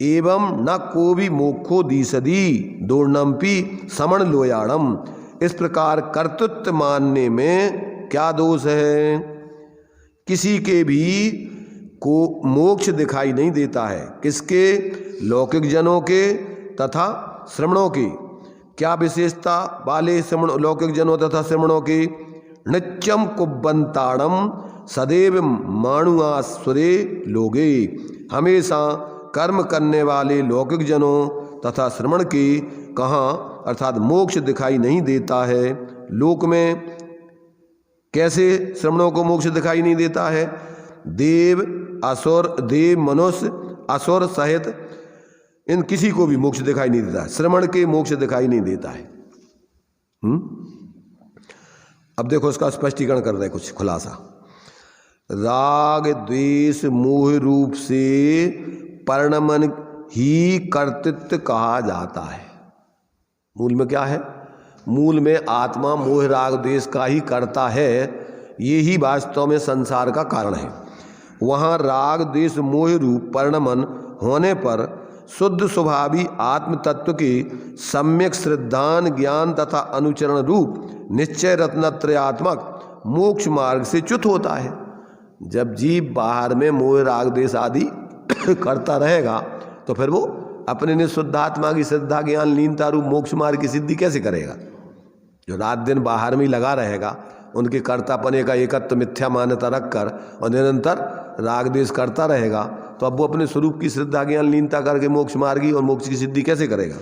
एवं न को भी मोक्षो दिशदी दोर्णमपि समण लोयाणम। इस प्रकार कर्तृत्व मानने में क्या दोष है? किसी के भी को मोक्ष दिखाई नहीं देता है। किसके? लौकिक जनों के तथा श्रमणों के। क्या विशेषता वाले श्रमण लौकिक जनों तथा श्रमणों के? नित्यम कुब्बंताणम सदैव माणुआसुरे लोगे। हमेशा कर्म करने वाले लौकिक जनों तथा श्रमण के कहाँ अर्थात मोक्ष दिखाई नहीं देता है। लोक में कैसे श्रमणों को मोक्ष दिखाई नहीं देता है? देव, असुर, देव, मनुष्य, असुर सहित इन किसी को भी मोक्ष दिखाई नहीं देता है। श्रमण के मोक्ष दिखाई नहीं देता है। अब देखो इसका स्पष्टीकरण कर रहे हैं, कुछ खुलासा। राग द्वेष मोह रूप से परिणमन ही कर्तृत्व कहा जाता है। मूल में क्या है? मूल में आत्मा मोह राग द्वेष का ही करता है। ये ही वास्तव में संसार का कारण है। वहाँ राग द्वेष मोह रूप परिणमन होने पर शुद्ध स्वभावी आत्म तत्व के सम्यक श्रद्धान ज्ञान तथा अनुचरण रूप निश्चय रत्नत्रयात्मक मोक्ष मार्ग से च्युत होता है। जब जीव बाहर में मोह राग द्वेष आदि करता रहेगा तो फिर वो अपने ने शुद्धात्मा की श्रद्धा ज्ञान लीनता रूप मोक्ष मार्ग की सिद्धि कैसे करेगा? जो रात दिन बाहर में ही लगा रहेगा, उनके कर्तापने का एकत्व मिथ्या मान्यता रखकर और निरंतर राग द्वेष करता रहेगा, तो अब वो अपने स्वरूप की श्रद्धा ज्ञान लीनता करके मोक्ष मार्गी और मोक्ष की सिद्धि कैसे करेगा?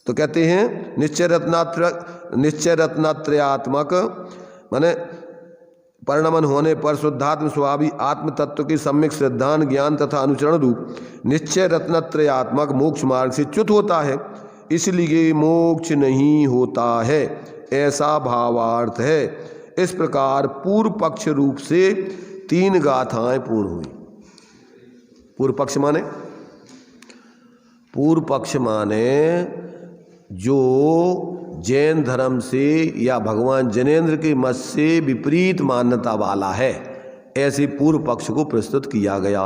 तो कहते हैं निश्चय रत्नात्रयात्मक माने परिणमन होने पर शुद्धात्म स्वभावी आत्म तत्व की सम्यक श्रद्धान ज्ञान तथा अनुचरण रूप निश्चय रत्नत्रयात्मक मोक्ष मार्ग से च्युत होता है, इसलिए मोक्ष नहीं होता है, ऐसा भावार्थ है। इस प्रकार पूर्व पक्ष रूप से 3 गाथाएं पूर्ण हुई। पूर्व पक्ष माने, पूर्व पक्ष माने जो जैन धर्म से या भगवान जैनेन्द्र के मत से विपरीत मान्यता वाला है, ऐसे पूर्व पक्ष को प्रस्तुत किया गया।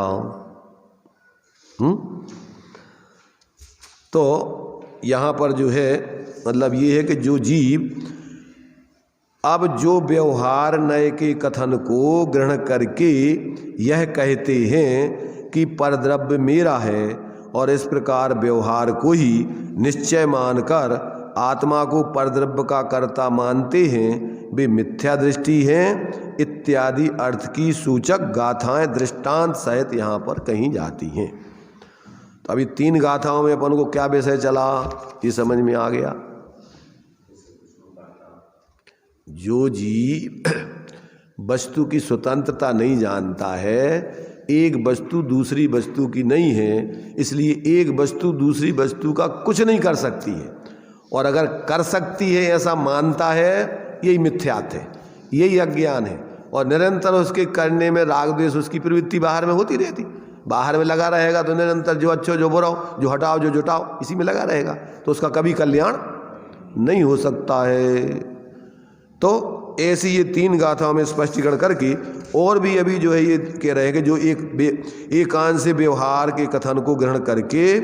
तो यहाँ पर जो है मतलब ये है कि जो जीव अब जो व्यवहार नय के कथन को ग्रहण करके यह कहते हैं कि परद्रव्य मेरा है और इस प्रकार व्यवहार को ही निश्चय मानकर आत्मा को परद्रव्य का कर्ता मानते हैं, वे मिथ्या दृष्टि हैं इत्यादि अर्थ की सूचक गाथाएं दृष्टांत सहित यहाँ पर कहीं जाती हैं। तो अभी 3 गाथाओं में अपन को क्या विषय चला ये समझ में आ गया। जो जीव वस्तु की स्वतंत्रता नहीं जानता है, एक वस्तु दूसरी वस्तु की नहीं है, इसलिए एक वस्तु दूसरी वस्तु का कुछ नहीं कर सकती है, और अगर कर सकती है ऐसा मानता है, यही मिथ्यात्व है, यही अज्ञान है। और निरंतर उसके करने में राग द्वेष उसकी प्रवृत्ति बाहर में होती रहती, बाहर में लगा रहेगा तो निरंतर जो अच्छो जो बुरा जो हटाओ जो जुटाओ इसी में लगा रहेगा, तो उसका कभी कल्याण नहीं हो सकता है। तो ऐसी ये 3 गाथाओं में स्पष्टीकरण करके और भी अभी जो है ये कह रहे हैं कि जो एकांत से व्यवहार के कथन को ग्रहण करके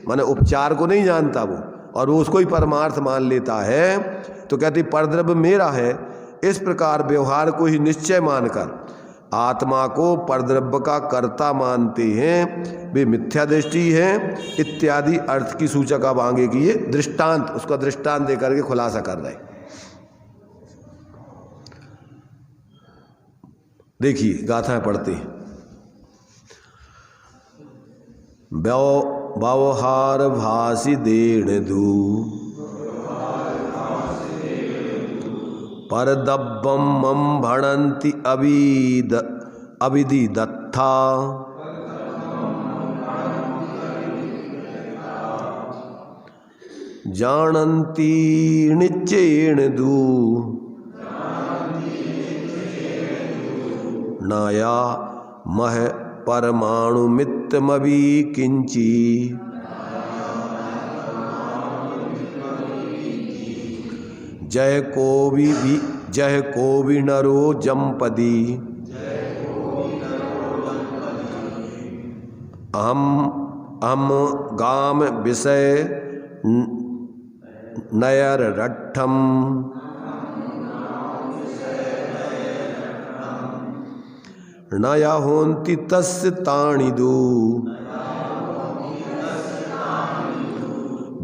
माने उपचार को नहीं जानता वो, और वो उसको ही परमार्थ मान लेता है, तो कहते परद्रव्य मेरा है, इस प्रकार व्यवहार को ही निश्चय मानकर आत्मा को परद्रव्य का कर्ता मानते हैं, वे मिथ्या दृष्टि हैं इत्यादि अर्थ की सूचक अब आगे की ये दृष्टांत, उसका दृष्टांत देकर के खुलासा कर रहे। देखिए गाथाएं पढ़ते हैं। व्यवहार भाषि देण धू परदब्बम मम भणन्ति अविधि दत्था जानन्ति निश्चयेन धू नाया मह परमाणु मित्तमवि किंची जय कोवि नरो जम्पदी अहम गाम विषय नयर रट्ठम नया होन्ति तस्य ताणिदु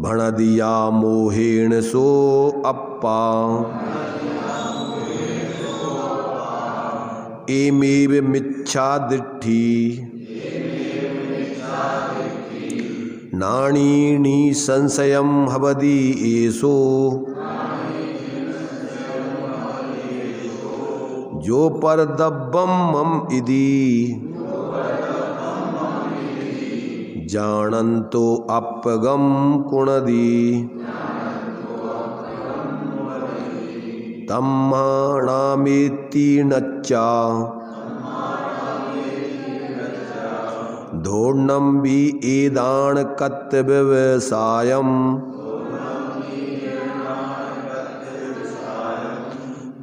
भणदिया मोहेण सो अप्पा एमेव मिच्छा दिट्ठी नाणीनि संशयं हवदि एषो जो परदब्बम मम इति जानन्तो अपगम कुणदी तम्माणामेति नच्चा धोर्णं वि एदान कत्व्यवसायम्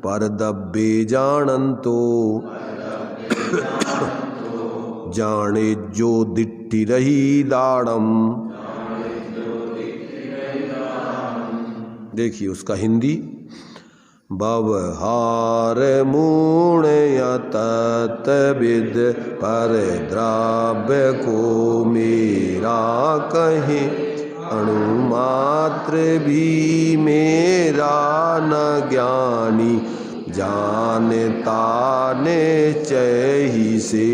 परदब्बे जानन्तो जाने जो दिट्ठी रही दाड़म। देखिए उसका हिंदी। व्यवहार मूण तत्विद पर द्रव्य को मेरा कहे अणुमात्र भी मेरा न ज्ञानी जानता निश्चय ही से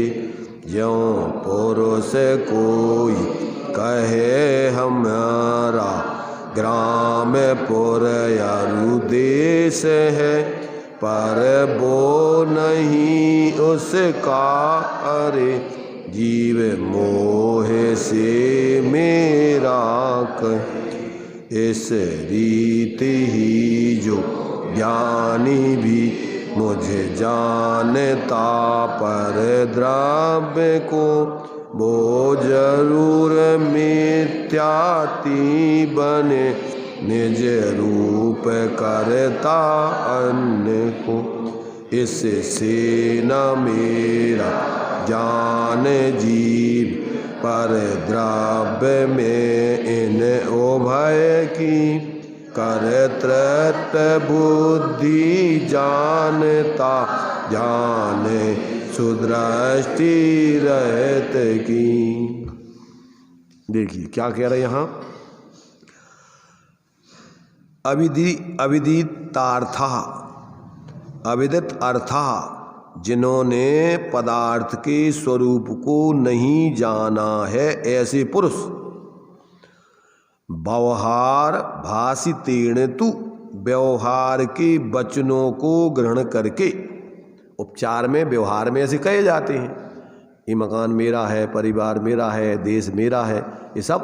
ज्यों पुरुष कोई कहे हमारा ग्राम पुर अरु देश है पर वो नहीं उसका अरे जीव मोह से मेरा कहे। इस रीति ही जो ज्ञानी भी मुझे जानता पर द्रव्य को वो जरूर मिथ्याति बने, निज रूप करता अन्य को। इससे न मेरा जान जीव पर द्रव्य में इन उभय की, कर्तृत्व बुद्धि जानता जाने सुदृष्टि रहत की। देखिए क्या कह रहे यहाँ, अविदित अर्था, जिन्होंने पदार्थ के स्वरूप को नहीं जाना है ऐसे पुरुष, व्यवहार भाषितेन तु, व्यवहार के वचनों को ग्रहण करके, उपचार में व्यवहार में ऐसे कहे जाते हैं, ये मकान मेरा है, परिवार मेरा है, देश मेरा है, ये सब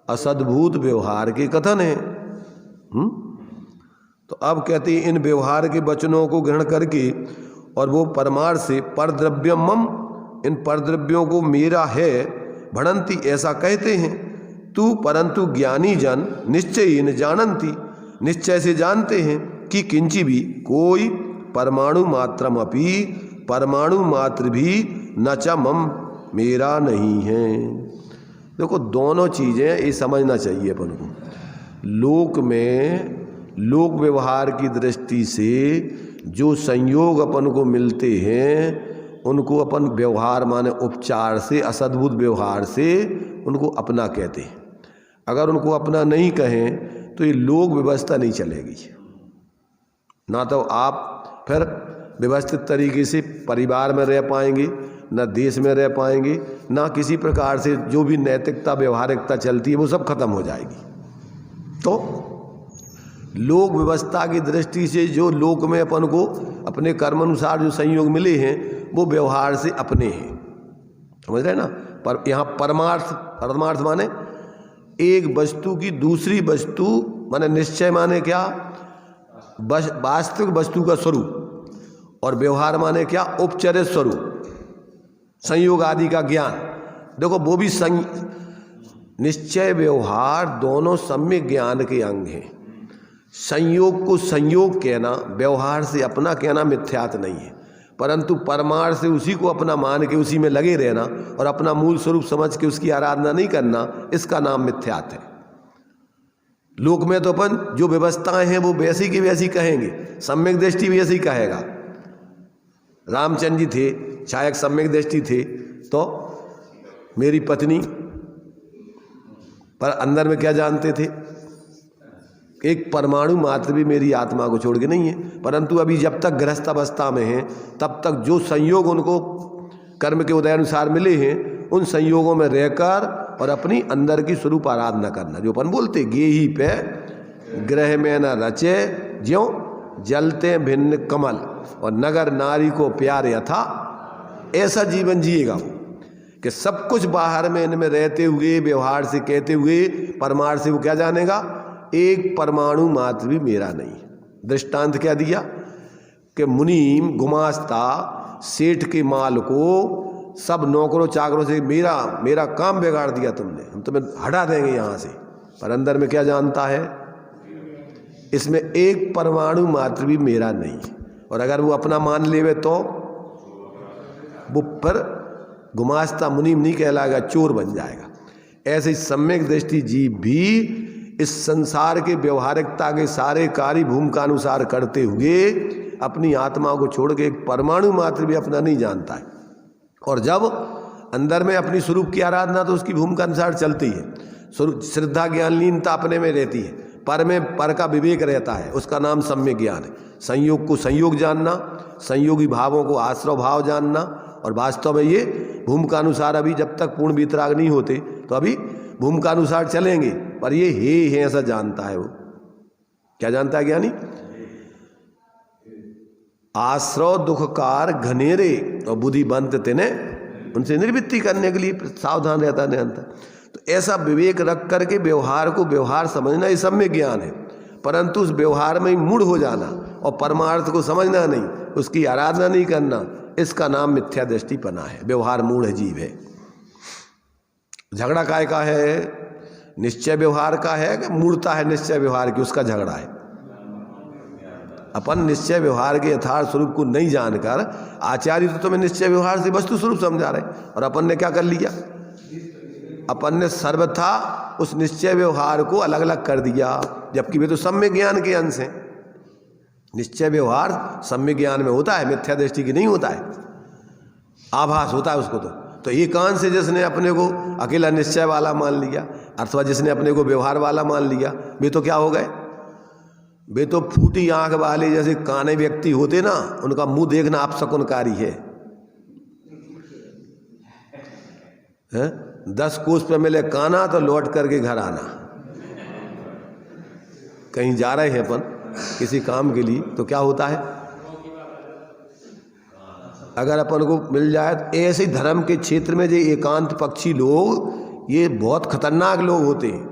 असद्भूत व्यवहार के कथन हैं। तो अब कहते हैं इन व्यवहार के वचनों को ग्रहण करके और वो परमार्थ से परद्रव्यमम, इन परद्रव्यों को मेरा है, भणंती ऐसा कहते हैं। तू परंतु ज्ञानी जन निश्चय न जानंती, निश्चय से जानते हैं कि किंची भी कोई परमाणु मात्रम अपि, परमाणु मात्र भी न च मम, मेरा नहीं है। देखो दोनों चीज़ें ये समझना चाहिए अपन को। लोक में लोक व्यवहार की दृष्टि से जो संयोग अपन को मिलते हैं उनको अपन व्यवहार माने उपचार से, असद्भुत व्यवहार से उनको अपना कहते हैं। अगर उनको अपना नहीं कहें तो ये लोक व्यवस्था नहीं चलेगी, ना तो आप फिर व्यवस्थित तरीके से परिवार में रह पाएंगे, ना देश में रह पाएंगे, ना किसी प्रकार से जो भी नैतिकता व्यवहारिकता चलती है वो सब खत्म हो जाएगी। तो लोक व्यवस्था की दृष्टि से जो लोक में अपन को अपने कर्म अनुसार जो संयोग मिले हैं वो व्यवहार से अपने हैं, समझ रहे ना। पर यहाँ परमार्थ माने एक वस्तु की दूसरी वस्तु माने निश्चय माने क्या, वास्तविक वस्तु का स्वरूप, और व्यवहार माने क्या, उपचरित स्वरूप, संयोग आदि का ज्ञान। देखो वो भी निश्चय व्यवहार दोनों सम्यक ज्ञान के अंग हैं। संयोग को संयोग कहना, व्यवहार से अपना कहना मिथ्यात नहीं है, परंतु परमार्थ से उसी को अपना मान के उसी में लगे रहना और अपना मूल स्वरूप समझ के उसकी आराधना नहीं करना, इसका नाम मिथ्यात है। लोक में तो अपन जो व्यवस्थाएं हैं वो वैसी की वैसी कहेंगे, सम्यक दृष्टि भी ऐसी कहेगा। रामचंद्र जी थे, शायद सम्यक दृष्टि थे, तो मेरी पत्नी, पर अंदर में क्या जानते थे, एक परमाणु मात्र भी मेरी आत्मा को छोड़ के नहीं है। परंतु अभी जब तक गृहस्थ अवस्था में हैं तब तक जो संयोग उनको कर्म के उदय अनुसार मिले हैं उन संयोगों में रहकर और अपनी अंदर की स्वरूप आराधना करना, जो अपन बोलते गे ही पे ग्रह में न रचे ज्यों जलते भिन्न कमल, और नगर नारी को प्यार यथा, ऐसा जीवन जिएगा वो कि सब कुछ बाहर में इनमें रहते हुए व्यवहार से कहते हुए परमार्थ से वो क्या जानेगा, एक परमाणु मात्र भी मेरा नहीं। दृष्टांत क्या दिया कि मुनीम गुमास्ता सेठ के माल को सब नौकरों चाकरों से मेरा काम बिगाड़ दिया तुमने, हम तुम्हें हटा देंगे यहाँ से, पर अंदर में क्या जानता है, इसमें एक परमाणु मात्र भी मेरा नहीं। और अगर वो अपना मान लेवे तो वो पर गुमास्ता मुनीम नहीं कहलाएगा, चोर बन जाएगा। ऐसे सम्यक दृष्टि जीव भी इस संसार के व्यवहारिकता के सारे कार्य भूमिका अनुसार करते हुए अपनी आत्मा को छोड़ के एक परमाणु मात्र भी अपना नहीं जानता है। और जब अंदर में अपनी स्वरूप की आराधना तो उसकी भूमिका अनुसार चलती है, श्रद्धा ज्ञानलीनता अपने में रहती है, पर में पर का विवेक रहता है, उसका नाम सम्यक ज्ञान है। संयोग को संयोग जानना, संयोगी भावों को आश्रव भाव जानना, और वास्तव में ये भूमिका अनुसार अभी जब तक पूर्ण वितराग नहीं होते तो अभी भूमिका अनुसार चलेंगे, पर ये है ऐसा जानता है। वो क्या जानता है ज्ञानी, आश्रव दुखकार घनेरे और बुद्धिबंत तेने, उनसे निवृत्ति करने के लिए सावधान रहता है निरंतर। तो ऐसा विवेक रख करके व्यवहार को व्यवहार समझना ये सम्यक ज्ञान है। परंतु उस व्यवहार में ही मूढ़ हो जाना और परमार्थ को समझना नहीं, उसकी आराधना नहीं करना, इसका नाम मिथ्या दृष्टिपना है। व्यवहार मूढ़ जीव है। झगड़ा काय का है? निश्चय व्यवहार का है कि मूढ़ता है निश्चय व्यवहार की, उसका झगड़ा है। अपन निश्चय व्यवहार के यथार्थ स्वरूप को नहीं जानकर आचार्य तो तुम्हें निश्चय व्यवहार से वस्तु स्वरूप समझा रहे, और अपन ने क्या कर लिया? अपन ने सर्वथा उस निश्चय व्यवहार को अलग अलग कर दिया, जबकि वे तो सम्यक ज्ञान के अंश हैं। निश्चय व्यवहार सम्यक ज्ञान में होता है, मिथ्या दृष्टि की नहीं होता है, आभास होता है उसको। तो एकांत से जिसने अपने को अकेला निश्चय वाला मान लिया अथवा जिसने अपने को व्यवहार वाला मान लिया, वे तो क्या हो गए? वे तो फूटी आंख वाले जैसे काने व्यक्ति होते ना, उनका मुंह देखना अपशकुनकारी है। 10 कोस पे मिले काना तो लौट करके घर आना। कहीं जा रहे हैं अपन किसी काम के लिए तो क्या होता है, अगर अपन को मिल जाए तो ऐसे धर्म के क्षेत्र में जो एकांत पक्षी लोग, ये बहुत खतरनाक लोग होते हैं,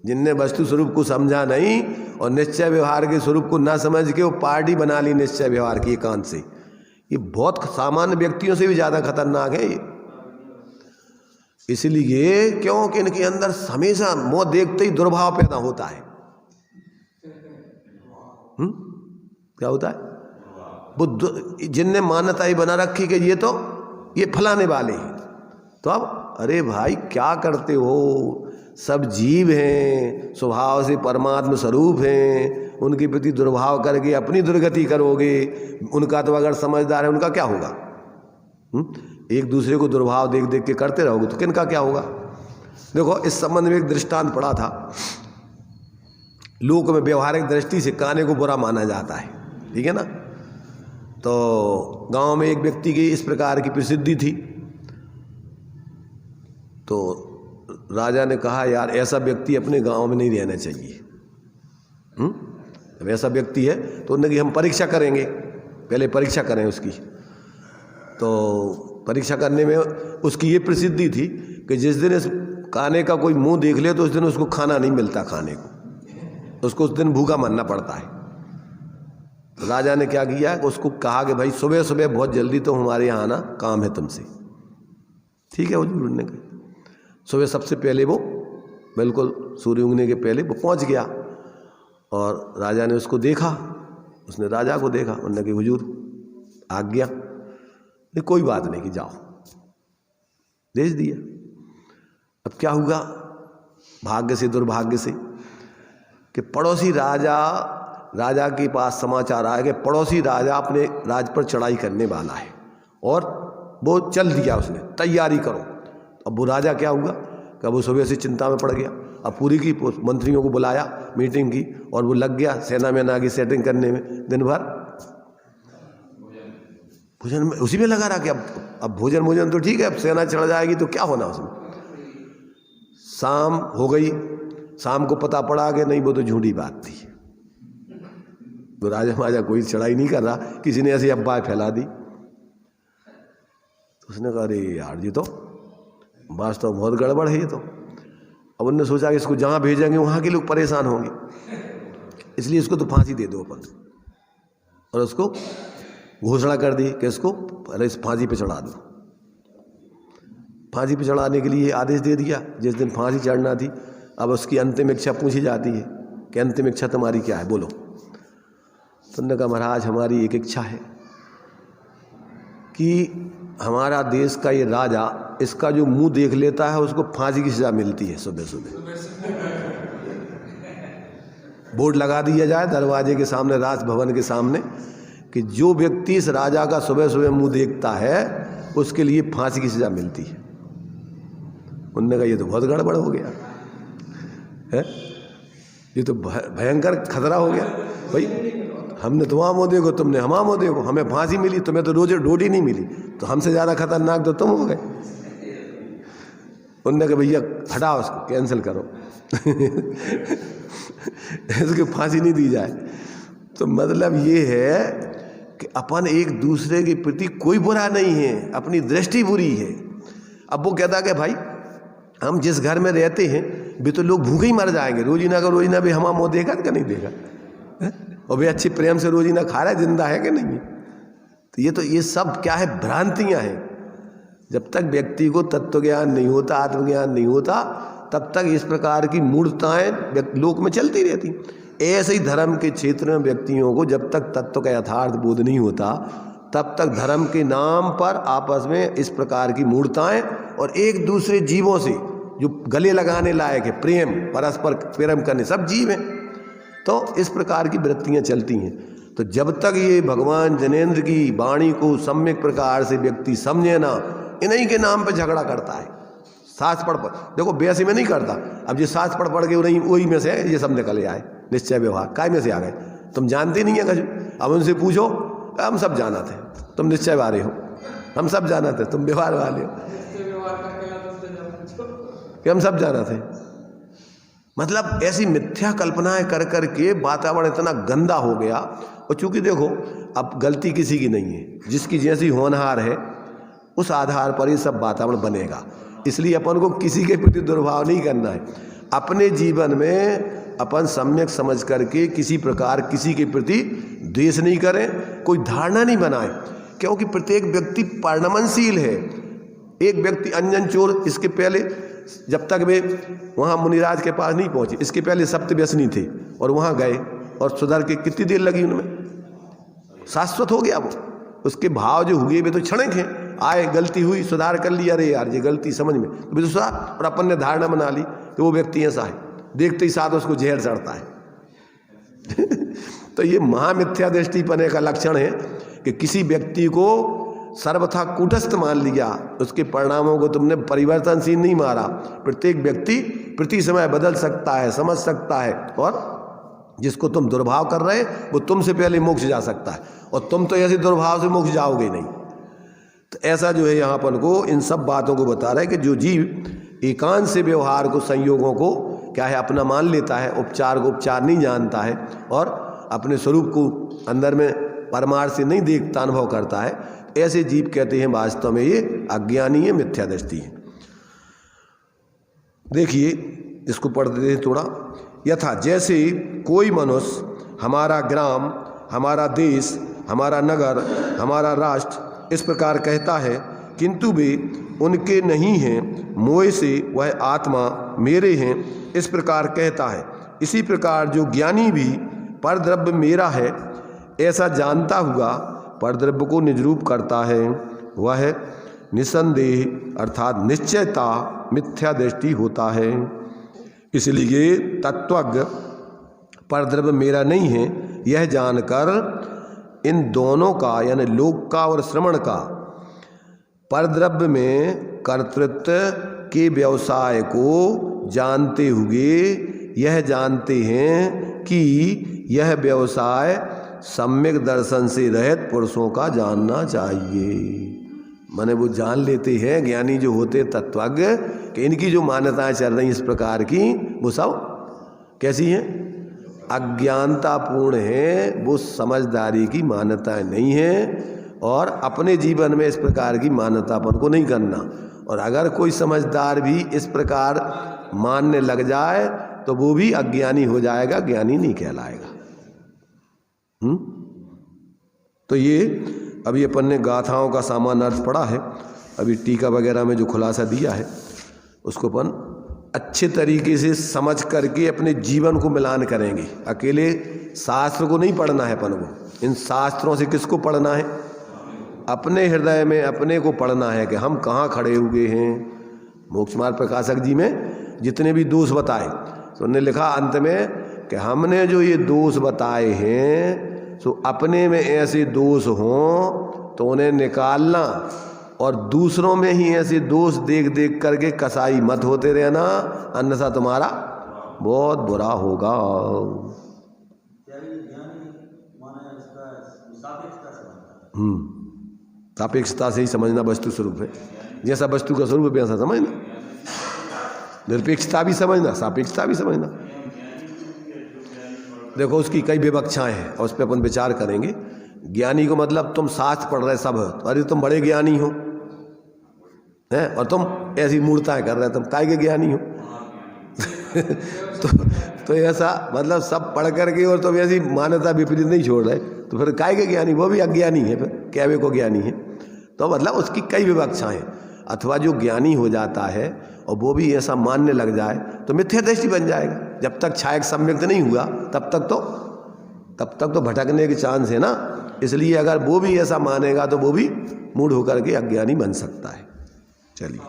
जिनने वस्तु स्वरूप को समझा नहीं और निश्चय व्यवहार के स्वरूप को ना समझ के वो पार्टी बना ली निश्चय व्यवहार की एकांत से। ये बहुत सामान्य व्यक्तियों से भी ज़्यादा खतरनाक है ये। इसलिए क्योंकि इनके अंदर हमेशा मोह देखते ही दुर्भाव पैदा होता है। क्या होता है? बुद्ध जिनने मान्यता ही बना रखी कि ये फलाने वाले हैं, तो अब अरे भाई क्या करते हो? सब जीव हैं, स्वभाव से परमात्मा स्वरूप हैं, उनके प्रति दुर्भाव करके अपनी दुर्गति करोगे। उनका तो अगर समझदार है उनका क्या होगा? एक दूसरे को दुर्भाव देख देख के करते रहोगे तो किनका क्या होगा? देखो इस संबंध में एक दृष्टांत पड़ा था। लोक में व्यवहारिक दृष्टि से काने को बुरा माना जाता है, ठीक है ना। तो गांव में एक व्यक्ति की इस प्रकार की प्रसिद्धि थी, तो राजा ने कहा यार ऐसा व्यक्ति अपने गांव में नहीं रहना चाहिए। अब ऐसा व्यक्ति है तो उन्होंने कि हम परीक्षा करेंगे, पहले परीक्षा करें उसकी। तो परीक्षा करने में उसकी ये प्रसिद्धि थी कि जिस दिन इस काने का कोई मुंह देख ले तो उस दिन उसको खाना नहीं मिलता, खाने को उसको उस दिन भूखा मरना पड़ता है। तो राजा ने क्या किया, उसको कहा कि भाई सुबह सुबह बहुत जल्दी तो हमारे यहाँ आना, काम है तुमसे। ठीक है, हुजूर ने कहा। सुबह सबसे पहले वो बिल्कुल सूर्य उगने के पहले वो पहुँच गया और राजा ने उसको देखा, उसने राजा को देखा। उन्होंने कहा हुजूर आज्ञा। नहीं कोई बात नहीं कि जाओ, भेज दिया। अब क्या हुआ, भाग्य से दुर्भाग्य से कि पड़ोसी राजा के पास समाचार आया कि पड़ोसी राजा अपने राज पर चढ़ाई करने वाला है और वो चल दिया, उसने तैयारी करो। अब वो राजा क्या हुआ कि वो सुबह से चिंता में पड़ गया। अब पूरी की मंत्रियों को बुलाया मीटिंग की और वो लग गया सेना में ना की सेटिंग करने में। दिन भर भोजन में उसी में लगा रहा कि अब भोजन तो ठीक है, अब सेना चढ़ जाएगी तो क्या होना उसमें। शाम हो गई, शाम को पता पड़ा कि नहीं वो तो झूठी बात थी, तो राजा कोई चढ़ाई नहीं कर रहा, किसी ने ऐसी अफवाह फैला दी। तो उसने कहा अरे यार जी तो वास्तव बहुत गड़बड़ है ये तो। अब उन्होंने सोचा कि इसको जहाँ भेजेंगे वहाँ के लोग परेशान होंगे, इसलिए इसको तो फांसी दे दो अपन। और उसको घोषणा कर दी कि इसको अरे इस फांसी पे चढ़ा दो। फांसी पे चढ़ाने के लिए आदेश दे दिया जिस दिन फांसी चढ़ना थी। अब उसकी अंतिम इच्छा पूछी जाती है कि अंतिम इच्छा तुम्हारी क्या है, बोलो। तो उन्होंने कहा महाराज हमारी एक इच्छा है कि हमारा देश का ये राजा, इसका जो मुंह देख लेता है उसको फांसी की सजा मिलती है। सुबह सुबह बोर्ड लगा दिया जाए दरवाजे के सामने, राजभवन के सामने, कि जो व्यक्ति इस राजा का सुबह सुबह मुंह देखता है उसके लिए फांसी की सजा मिलती है। उन्होंने कहा ये तो बहुत गड़बड़ हो गया है, ये तो भयंकर खतरा हो गया। भाई हमने तो वहाँ मुँह देखो, तुमने हमारा मुँह देखो, हमें फांसी मिली, तुम्हें तो रोज रोटी नहीं मिली, तो हमसे ज़्यादा खतरनाक तो तुम हो गए। उन्होंने कहा भैया हटाओ उसको, कैंसिल करो इसकी फांसी नहीं दी जाए। तो मतलब ये है कि अपन एक दूसरे के प्रति कोई बुरा नहीं है, अपनी दृष्टि बुरी है। अब वो कहता कि भाई हम जिस घर में रहते हैं वे तो लोग भूखे ही मर जाएंगे। रोजीना का रोजीना भी हमारा मुँह देखा क्या नहीं देखा है? और वे अच्छे प्रेम से रोजीना खा रहा है, जिंदा है कि नहीं है? तो ये सब क्या है, भ्रांतियाँ हैं। जब तक व्यक्ति को तत्व ज्ञान नहीं होता, आत्मज्ञान नहीं होता, तब तक इस प्रकार की मूर्खताएं लोक में चलती रहती। ऐसे ही धर्म के क्षेत्र में व्यक्तियों को जब तक तत्व का यथार्थ बोध नहीं होता, तब तक धर्म के नाम पर आपस में इस प्रकार की मूर्खताएं और एक दूसरे जीवों से जो गले लगाने लायक है, प्रेम, परस्पर प्रेम करने, सब जीव हैं, तो इस प्रकार की वृत्तियां चलती हैं। तो जब तक ये भगवान जनेन्द्र की वाणी को सम्यक प्रकार से व्यक्ति समझे ना, इन्हीं के नाम पे झगड़ा करता है। सांस पढ़ देखो, बेसी में नहीं करता। अब ये सांस पढ़ के वही में से ये सब निकल आए, निश्चय व्यवहार काय में से आ गए। तुम जानते नहीं है कुछ। अब उनसे पूछो, हम सब जाना थे, तुम निश्चय वाले हो, हम सब जाना थे, तुम व्यवहार वाले हो, कि हम सब जाना थे। मतलब ऐसी मिथ्या कल्पनाएं कर कर के वातावरण इतना गंदा हो गया। और चूंकि देखो, अब गलती किसी की नहीं है, जिसकी जैसी होनहार है उस आधार पर ही सब वातावरण बनेगा। इसलिए अपन को किसी के प्रति दुर्भाव नहीं करना है। अपने जीवन में अपन सम्यक समझ करके किसी प्रकार किसी के प्रति द्वेष नहीं करें, कोई धारणा नहीं बनाए, क्योंकि प्रत्येक व्यक्ति परिणमनशील है। एक व्यक्ति अंजन चोर, इसके पहले जब तक वे वहाँ मुनिराज के पास नहीं पहुँचे, इसके पहले सप्तव्यसनी थे और वहाँ गए और सुधर के कितनी देर लगी उनमें, शाश्वत हो गया वो। उसके भाव जो हुए वे तो क्षणिक हैं। आए, गलती हुई, सुधार कर लिया, अरे यार ये गलती समझ में, तो भी सुधार, और अपन ने धारणा बना ली कि वो व्यक्ति ऐसा है, देखते ही साथ उसको जहर चढ़ता है। तो ये महामिथ्या दृष्टिपने का लक्षण है कि किसी व्यक्ति को सर्वथा कूटस्थ मान लिया, उसके परिणामों को तुमने परिवर्तनशील नहीं मारा। प्रत्येक व्यक्ति प्रति समय बदल सकता है, समझ सकता है, और जिसको तुम दुर्भाव कर रहे वो तुमसे पहले मोक्ष जा सकता है, और तुम तो ऐसे दुर्भाव से मोक्ष जाओगे नहीं। तो ऐसा जो है यहाँ अपन को इन सब बातों को बता रहा है कि जो जीव एकांत से व्यवहार को, संयोगों को क्या है अपना मान लेता है, उपचार को उपचार नहीं जानता है, और अपने स्वरूप को अंदर में परमार्थ से नहीं देखता, अनुभव करता है, ऐसे जीव कहते हैं वास्तव में ये अज्ञानी है, मिथ्या दृष्टि है। देखिए इसको पढ़ते हैं थोड़ा। यथा जैसे कोई मनुष्य हमारा ग्राम, हमारा देश, हमारा नगर, हमारा राष्ट्र इस प्रकार कहता है, किंतु वे उनके नहीं हैं, मोह से वह आत्मा मेरे हैं इस प्रकार कहता है। इसी प्रकार जो ज्ञानी भी परद्रव्य मेरा है ऐसा जानता हुआ परद्रव्य को निज रूप करता है, वह निसंदेह अर्थात निश्चयता मिथ्या दृष्टि होता है। इसलिए तत्वज्ञ परद्रव्य मेरा नहीं है यह जानकर इन दोनों का, यानी लोक का और श्रवण का, परद्रव्य में कर्तृत्व के व्यवसाय को जानते हुए यह जानते हैं कि यह व्यवसाय सम्यक दर्शन से रहित पुरुषों का जानना चाहिए। माने वो जान लेते हैं, ज्ञानी जो होते तत्वज्ञ, कि इनकी जो मान्यताएं चल रही इस प्रकार की, वो सब कैसी हैं, अज्ञानतापूर्ण है, वो समझदारी की मान्यताएं नहीं है, और अपने जीवन में इस प्रकार की मान्यतापन को नहीं करना। और अगर कोई समझदार भी इस प्रकार मानने लग जाए तो वो भी अज्ञानी हो जाएगा, ज्ञानी नहीं कहलाएगा। तो ये अभी अपन ने गाथाओं का सामान्य अर्थ पढ़ा है, अभी टीका वगैरह में जो खुलासा दिया है उसको अपन अच्छे तरीके से समझ करके अपने जीवन को मिलान करेंगे। अकेले शास्त्र को नहीं पढ़ना है अपन को, इन शास्त्रों से किसको पढ़ना है, अपने हृदय में अपने को पढ़ना है कि हम कहाँ खड़े हुए हैं। मोक्ष मार्ग प्रकाशक जी में जितने भी दोष बताए तो उन्होंने लिखा अंत में कि हमने जो ये दोष बताए हैं तो अपने में ऐसे दोष हों तो उन्हें निकालना, और दूसरों में ही ऐसे दोष देख देख करके कसाई मत होते रहना, अन्यथा तुम्हारा बहुत बुरा होगा। सापेक्षता से ही समझना वस्तु स्वरूप है, जैसा वस्तु का स्वरूप है वैसा समझना, निरपेक्षता भी समझना, सापेक्षता भी समझना। देखो उसकी कई विवक्षाएं हैं और उस पर अपन विचार करेंगे। ज्ञानी को मतलब तुम शास्त्र पढ़ रहे सब, अरे तुम बड़े ज्ञानी हो हैं, और तुम ऐसी मूर्ताएं कर रहे, तुम काय के ज्ञानी हो। तो ऐसा मतलब सब पढ़ करके और तुम ऐसी मान्यता विपरीत नहीं छोड़ रहे, तो फिर काय के ज्ञानी? वो भी अज्ञानी है, फिर कैवे को ज्ञानी है। तो मतलब उसकी कई विवक्षाएं। अथवा जो ज्ञानी हो जाता है और वो भी ऐसा मानने लग जाए तो मिथ्या दृष्टि बन जाएगा। जब तक छायक सम्यक्त नहीं हुआ तब तक तो भटकने के चांस है ना। इसलिए अगर वो भी ऐसा मानेगा तो वो भी मूढ़ होकर के अज्ञानी बन सकता है। चलिए,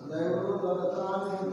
जय गुरु दत्तात्रेय